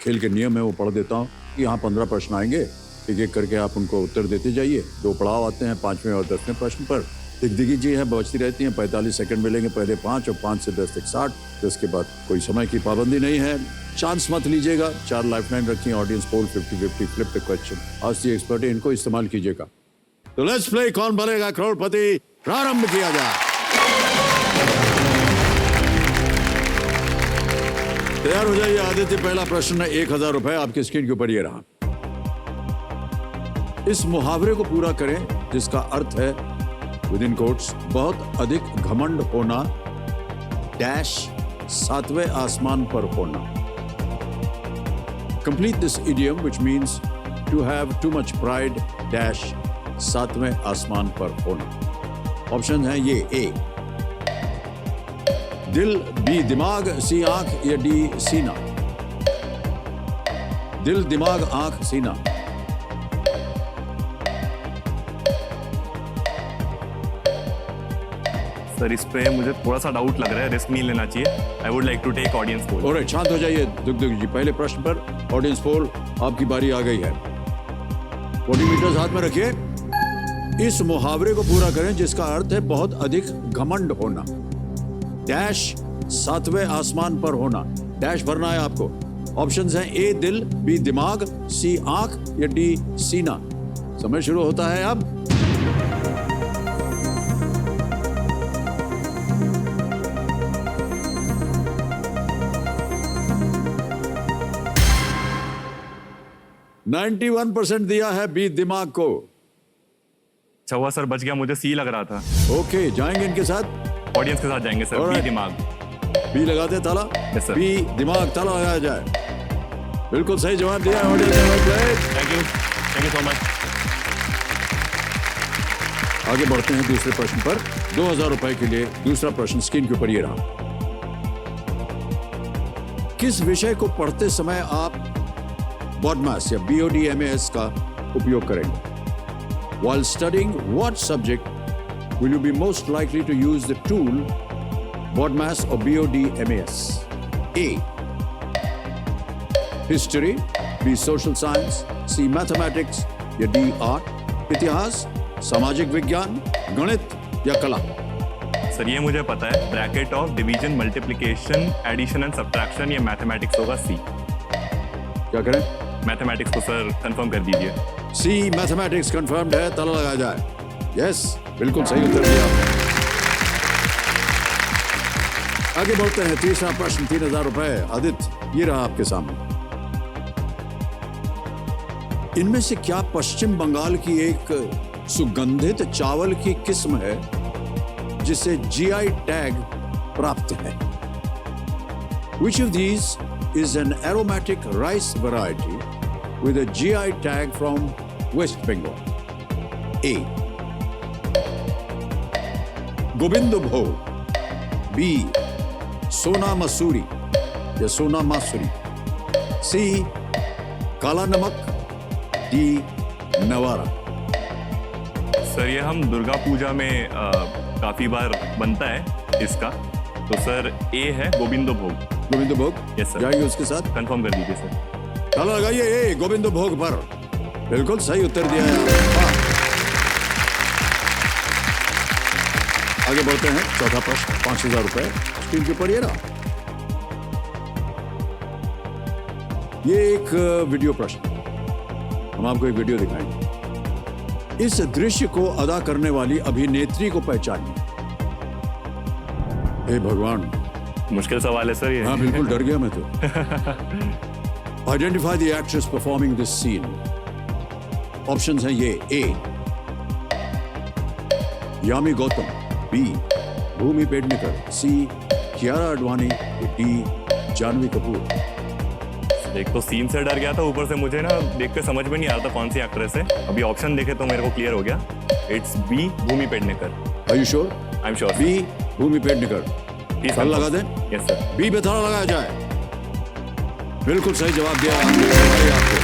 खेल के नियम है वो पढ़ देता हूँ। यहाँ 15 प्रश्न आएंगे, एक एक करके आप उनको उत्तर देते जाइए। 2 पड़ाव आते हैं, 5वें और 10वें प्रश्न पर। दिग्विजय जी हैं, बचती रहती हैं। 45 सेकंड मिलेंगे पहले 5, और 5 से 10 तक 60। 10 के बाद कोई समय की पाबंदी नहीं है। चांस मत लीजिएगा। 4 लाइफलाइन रखिए। Audience poll 50-50, flip the question. आज की एक्सपर्ट है, इनको इस्तेमाल कीजिएगा। तो लेट्स प्ले कौन बनेगा करोड़पति, प्रारंभ किया जाए। तैयार हो जाइए आदित्य। पहला प्रश्न है 1000 रुपए आपकी स्क्रीन के ऊपर ये रहा। इस मुहावरे को पूरा करें जिसका अर्थ है विद इन कोट्स बहुत अधिक घमंड होना डैश सातवें आसमान पर होना. Complete this idiom which means to have too much pride dash सातवें आसमान पर होना. ऑप्शन है ये ए दिल, बी दिमाग, सी आंख या डी सीना. दिल, दिमाग, आंख, सीना. सर इस पे मुझे थोड़ा सा डाउट लग रहा है, रिस्क नहीं लेना चाहिए. I would like to take audience poll. और शांत हो जाइए दुग जी. पहले प्रश्न पर ऑडियंस पोल आपकी बारी आ गई है. 40 मीटर हाथ में रखिए. इस मुहावरे को पूरा करें जिसका अर्थ है बहुत अधिक घमंड होना डैश सातवें आसमान पर होना. डैश भरना है आपको. ऑप्शंस हैं ए दिल, बी दिमाग, सी आंख या डी सीना. समय शुरू होता है अब. नाइन्टी 91% दिया है बी दिमाग को. अच्छा हुआ सर बच गया, मुझे सी लग रहा था. ओके, जाएंगे इनके साथ. ऑडियंस के साथ जाएंगे सर. Alright. बी दिमाग. बी लगाते ताला. Yes, sir. बी दिमाग ताला लगाया जाए. बिल्कुल सही जवाब दिया ऑडियंस ने. Thank you so much. आगे बढ़ते हैं दूसरे प्रश्न पर. 2000 रुपए के लिए दूसरा प्रश्न स्क्रीन के ऊपर ये रहा. किस विषय को पढ़ते समय आप BODMAS या BODMAS का उपयोग करेंगे? While studying what subject will you be most likely to use the tool BODMAS or BODMAS? A. History, B. Social science, C. Mathematics या D. Art, इतिहास, सामाजिक विज्ञान, गणित या कला. सर ये मुझे पता है, bracket of division, multiplication, addition and subtraction, ये मैथमेटिक्स होगा. सी. क्या करें? मैथमेटिक्स को सर कंफर्म कर दीजिए. सी मैथमेटिक्स कंफर्म्ड है. ताला लगाया जाए. यस, बिल्कुल सही उत्तर दिया. आगे बढ़ते हैं. तीसरा प्रश्न 3000 रुपए. आदित्य ये रहा आपके सामने. इनमें से क्या पश्चिम बंगाल की एक सुगंधित चावल की किस्म है जिसे GI टैग प्राप्त है? Which of these is an aromatic rice variety with a GI tag from West Bengal? A. Gobind Bhog, B. Sona Masuri या Sona Masuri, C. काला नमक, D. नवारा. सर ये हम दुर्गा पूजा में काफी बार बनता है इसका, तो सर ए है गोविंदो भोग. गोविंद भोग. Yes, sir. जाइए उसके साथ. कंफर्म कर दीजिए सर. ताला लगाइए. ए गोविंद भोग पर. बिल्कुल सही उत्तर दिया है. वाह. आगे बढ़ते हैं. चौथा प्रश्न 5000 रुपए स्क्रीन के ऊपर ये रहा. ये एक वीडियो प्रश्न. हम आपको एक वीडियो दिखाएंगे. इस दृश्य को अदा करने वाली अभिनेत्री को पहचानिए. हे भगवान, मुश्किल सवाल है सर ये. हाँ बिल्कुल डर गया मैं तो. Identify the actress performing this scene. Options हैं ये A. Yami Gautam, B. Bhumi Pednekar, C. Kiara Advani, D. Janhvi Kapoor. एक तो सीन से डर गया था, ऊपर से मुझे ना देख के समझ में नहीं आ रहा था कौन सी एक्ट्रेस है. अभी ऑप्शन देखे तो मेरे को क्लियर हो गया. It's B Bhumi Pednekar. Are you sure? I am sure. B Bhumi Pednekar. ताला लगा दें. Yes sir. बी पे ताला लगाया जाए. बिल्कुल सही जवाब दिया आपने. बधाई आपको.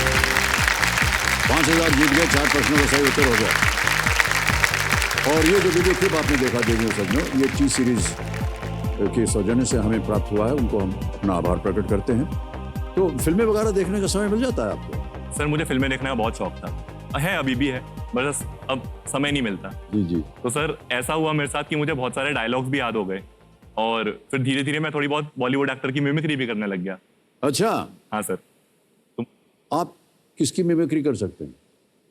5000 जीत गए. 4 प्रश्नों का सही उत्तर हो गया. और ये जो वीडियो क्लिप आपने देखा देखिए सज्जनों, ये टी सीरीज के सौजन्य से हमें प्राप्त हुआ है. उनको हम अपना आभार प्रकट करते हैं. तो फिल्में वगैरह देखने का समय मिल जाता है आपको? सर मुझे फिल्में देखने का बहुत शौक था. है अभी भी है, बस अब समय नहीं मिलता. जी जी. तो सर ऐसा हुआ मेरे साथ कि मुझे बहुत सारे डायलॉग्स भी याद हो गए, और फिर धीरे धीरे मैं थोड़ी बहुत बॉलीवुड एक्टर की मिमिक्री भी करने लग गया. अच्छा. हाँ सर. आप किसकी मिमिक्री कर सकते हैं?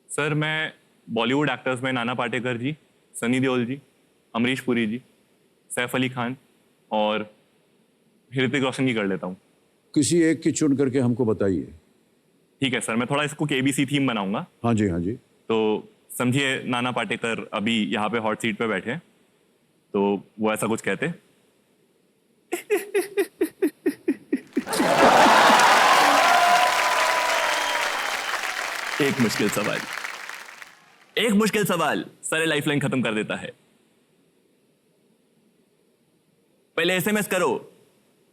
सर मैं बॉलीवुड एक्टर्स में नाना पाटेकर जी, सनी देओल जी, अमरीश पुरी जी, सैफ अली खान और ऋतिक रोशन की कर लेता हूँ. किसी एक की चुन करके हमको बताइए. ठीक है सर, मैं थोड़ा इसको KBC थीम बनाऊंगा. हाँ जी हाँ जी. तो समझिए नाना पाटेकर अभी यहाँ पे हॉट सीट पे बैठे हैं, तो वो ऐसा कुछ कहते। एक मुश्किल सवाल सारे लाइफलाइन खत्म कर देता है। पहले एसएमएस करो,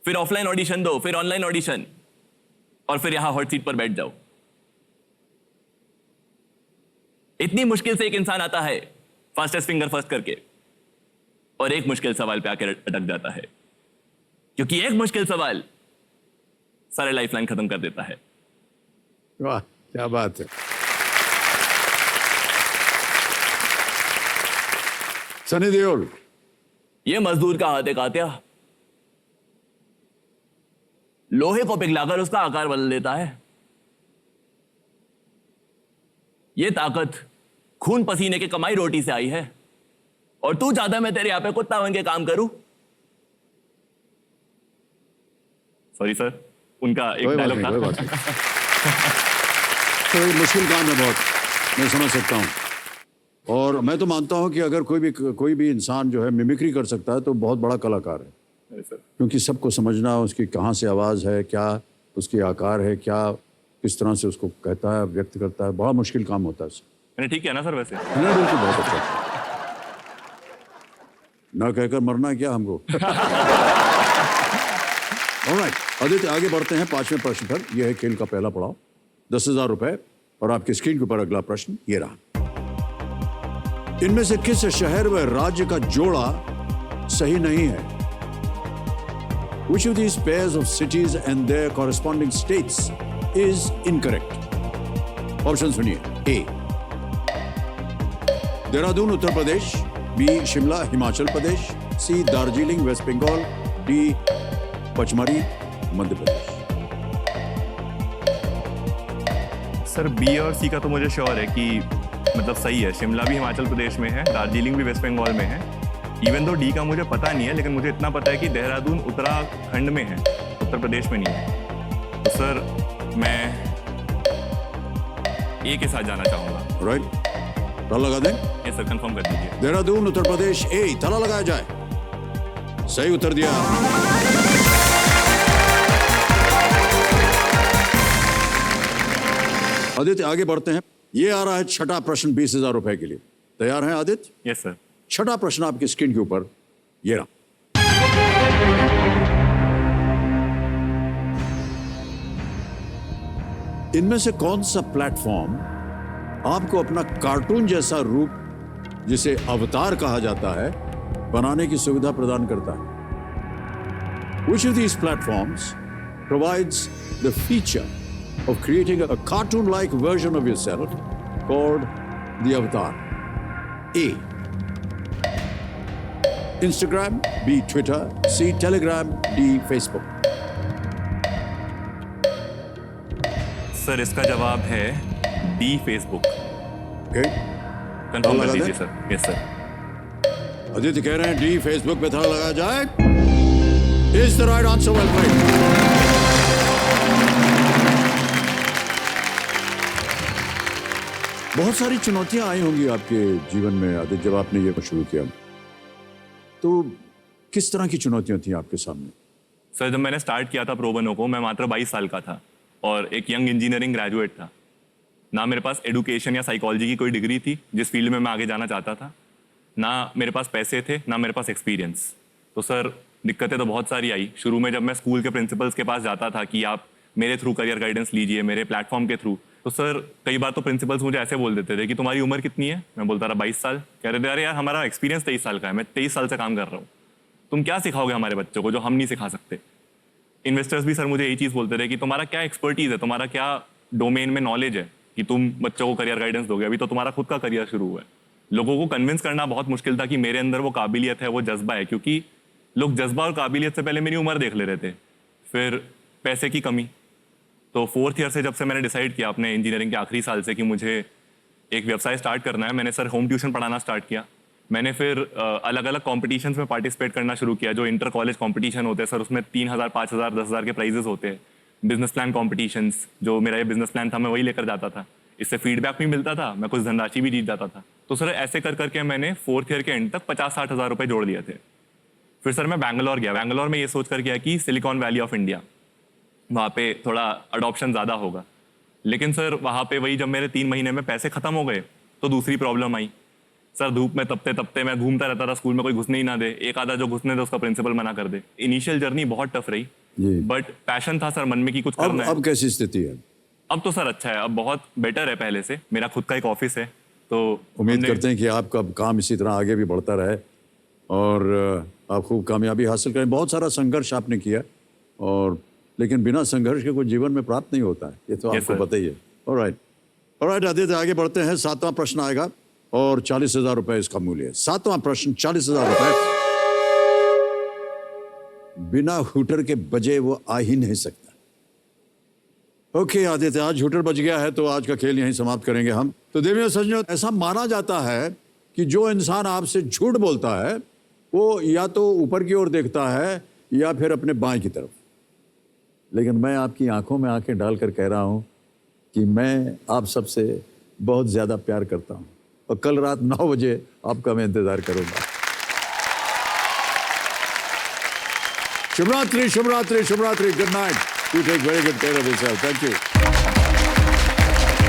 फिर ऑफलाइन ऑडिशन दो, फिर ऑनलाइन ऑडिशन, और फिर यहां हॉट सीट पर बैठ जाओ। इतनी मुश्किल से एक इंसान आता है फास्टेस्ट फिंगर फर्स्ट करके, और एक मुश्किल सवाल पे आकर अटक जाता है, क्योंकि एक मुश्किल सवाल सारे लाइफलाइन खत्म कर देता है। वाह, क्या बात है। सनी देओल, ये मजदूर का हाथ है कात्या, लोहे को पिघलाकर उसका आकार बदल देता है। ये ताकत खून पसीने की कमाई रोटी से आई है, और तू चाहता मैं तेरे यहां पे कुत्ता बन के काम करूं? सॉरी सर, उनका एक कोई बात डायलॉग नहीं, था। कोई बात नहीं। तो ये मुश्किल काम है बहुत, मैं समझ सकता हूँ। और मैं तो मानता हूँ कि अगर कोई भी इंसान जो है मिमिक्री कर सकता है तो बहुत बड़ा कलाकार है, अरे सर, क्योंकि सबको समझना उसकी कहाँ से आवाज़ है, क्या उसकी आकार है, क्या किस तरह से उसको कहता है, व्यक्त करता है, बड़ा मुश्किल काम होता है। मैंने ठीक किया ना सर वैसे? नहीं, बिल्कुल बहुत अच्छा। ना कहकर मरना क्या हमको। ऑलराइट, आदित्य आगे बढ़ते हैं 5वें प्रश्न पर। यह है खेल का पहला पड़ाव, 10,000 रुपए, और आपकी स्क्रीन के ऊपर अगला प्रश्न ये रहा। इनमें से किस शहर व राज्य का जोड़ा सही नहीं है? Which of these pairs of cities and their corresponding states is incorrect? Option सुनिए। ए, देहरादून उत्तर प्रदेश, बी, शिमला हिमाचल प्रदेश, सी, Darjeeling waste Bengal, D, Pachmarhi Madhya Pradesh. Sir B और सी का तो मुझे श्योर है कि मतलब सही है। शिमला भी हिमाचल प्रदेश में है, दार्जिलिंग भी वेस्ट बंगाल में है। इवन दो डी का मुझे पता नहीं है, लेकिन मुझे इतना पता है कि देहरादून उत्तराखंड में है, उत्तर प्रदेश में नहीं है। तो सर मैं ए के साथ जाना चाहूंगा। राइट, ताला लगा दें। ये सर कंफर्म कर दीजिए। देहरादून उत्तर प्रदेश, ए, ताला लगाया जाए। सही उत्तर दिया। आदित्य आगे बढ़ते हैं। ये आ रहा है छठा प्रश्न 20,000 रुपए के लिए। तैयार हैं आदित्य? Yes sir. छठा प्रश्न आपकी स्क्रीन के ऊपर ये रहा। इनमें से कौन सा प्लेटफॉर्म आपको अपना कार्टून जैसा रूप, जिसे अवतार कहा जाता है, बनाने की सुविधा प्रदान करता है? Which of these platforms provides the feature of creating a cartoon-like version of yourself called the avatar? A, Instagram, B, Twitter, C, Telegram, D, Facebook. Sir इसका जवाब है डी, फेसबुक। Okay? कंफर्म लगा कर दें? दीजिए सर। Yes sir. आदित्य कह रहे हैं डी, फेसबुक पे ताला लगाया जाए। Is the right answer? Well played. बहुत सारी चुनौतियां आई होंगी आपके जीवन में आदित्य, जब आपने ये शुरू किया, तो किस तरह की चुनौतियां थी आपके सामने? सर जब मैंने स्टार्ट किया था प्रो बोनो को, मैं मात्र 22 साल का था और एक यंग इंजीनियरिंग ग्रेजुएट था। ना मेरे पास एडुकेशन या साइकोलॉजी की कोई डिग्री थी जिस फील्ड में मैं आगे जाना चाहता था, ना मेरे पास पैसे थे, ना मेरे पास एक्सपीरियंस। तो सर दिक्कतें तो बहुत सारी आई। शुरू में जब मैं स्कूल के प्रिंसिपल्स के पास जाता था कि आप मेरे थ्रू करियर गाइडेंस लीजिए, मेरे प्लेटफॉर्म के थ्रू, तो सर कई बार तो प्रिंसिपल्स मुझे ऐसे बोल देते थे कि तुम्हारी उम्र कितनी है? मैं बोलता रहा 22 साल। कह रहे थे अरे यार हमारा एक्सपीरियंस 23 साल का है, मैं 23 साल से काम कर रहा हूँ, तुम क्या सिखाओगे हमारे बच्चों को जो हम नहीं सिखा सकते? इन्वेस्टर्स भी सर मुझे यही चीज़ बोलते रहे कि तुम्हारा क्या एक्सपर्टीज़ है, तुम्हारा क्या डोमेन में नॉलेज है कि तुम बच्चों को करियर गाइडेंस दोगे, अभी तो तुम्हारा खुद का करियर शुरू हुआ है। लोगों को कन्विंस करना बहुत मुश्किल था कि मेरे अंदर वो काबिलियत है, वो जज्बा है, क्योंकि लोग जज्बा और काबिलियत से पहले मेरी उम्र देख ले रहे थे। फिर पैसे की कमी। तो 4th ईयर से जब से मैंने डिसाइड किया अपने इंजीनियरिंग के आखिरी साल से कि मुझे एक व्यवसाय स्टार्ट करना है, मैंने सर होम ट्यूशन पढ़ाना स्टार्ट किया। मैंने फिर अलग अलग कॉम्पिटिशन्स में पार्टिसिपेट करना शुरू किया, जो इंटर कॉलेज कॉम्पिटिशन होते हैं सर, उसमें 3,000, 5,000, 10,000 के प्राइजेस होते हैं। बिजनेस प्लान कॉम्पिटिशन्स, जो मेरा ये बिजनेस प्लान था मैं वही लेकर जाता था। इससे फीडबैक भी मिलता था, मैं कुछ धनराशि भी जीत जाता था। तो सर ऐसे कर करके मैंने 4th ईयर के एंड तक 50-60 हज़ार रुपये जोड़ लिए थे। फिर सर मैं बैंगलोर गया। बैंगलोर में ये सोच कर गया कि सिलिकॉन वैली ऑफ इंडिया, वहाँ पे थोड़ा अडॉप्शन ज़्यादा होगा। लेकिन सर वहाँ पे वही जब मेरे 3 महीने में पैसे ख़त्म हो गए तो दूसरी प्रॉब्लम आई। सर धूप में तपते तपते मैं घूमता रहता था, स्कूल में कोई घुसने ही ना दे, एक आधा जो घुसने दे उसका प्रिंसिपल मना कर दे। इनिशियल जर्नी बहुत टफ रही, जी। बट पैशन था सर मन में कि कुछ करना है। अब कैसी स्थिति है? अब तो सर अच्छा है, अब बहुत बेटर है पहले से। मेरा खुद का एक ऑफिस है, तो उम्मीद हमने- करते हैं कि आपका काम इसी तरह आगे भी बढ़ता रहे और आप खूब कामयाबी हासिल करें। बहुत सारा संघर्ष आपने किया, और लेकिन बिना संघर्ष के कोई जीवन में प्राप्त नहीं होता है, ये तो Yes, आपको sir. पता ही है। ऑलराइट आदित्य, आगे बढ़ते हैं। 7वां प्रश्न आएगा और 40,000 रुपए इसका मूल्य है। 7वां प्रश्न 40,000 रुपए। बिना हूटर के बजे वो आ ही नहीं सकता। ओके आदित्य, आज हूटर बज गया है तो आज का खेल यहीं समाप्त करेंगे हम। तो देवियों सज्जनों, ऐसा माना जाता है कि जो इंसान आपसे झूठ बोलता है वो या तो ऊपर की ओर देखता है या फिर अपने बाएं की तरफ। लेकिन मैं आपकी आंखों में आंखें डालकर कह रहा हूं कि मैं आप सबसे बहुत ज्यादा प्यार करता हूं, और कल रात 9 बजे आपका मैं इंतजार करूंगा। शुभरात्रि, शुभरात्रि, शुभरात्रि। Good night. You take very good care of yourself. Thank you.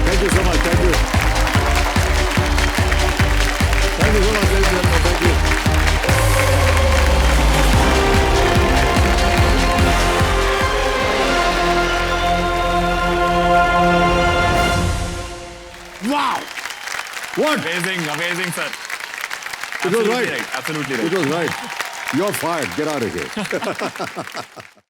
Thank you so much. Thank you. Thank you so much, ladies and gentlemen. Thank you. Wow! What? Amazing sir. It was Absolutely right. Absolutely right. It was right. You're fired. Get out of here.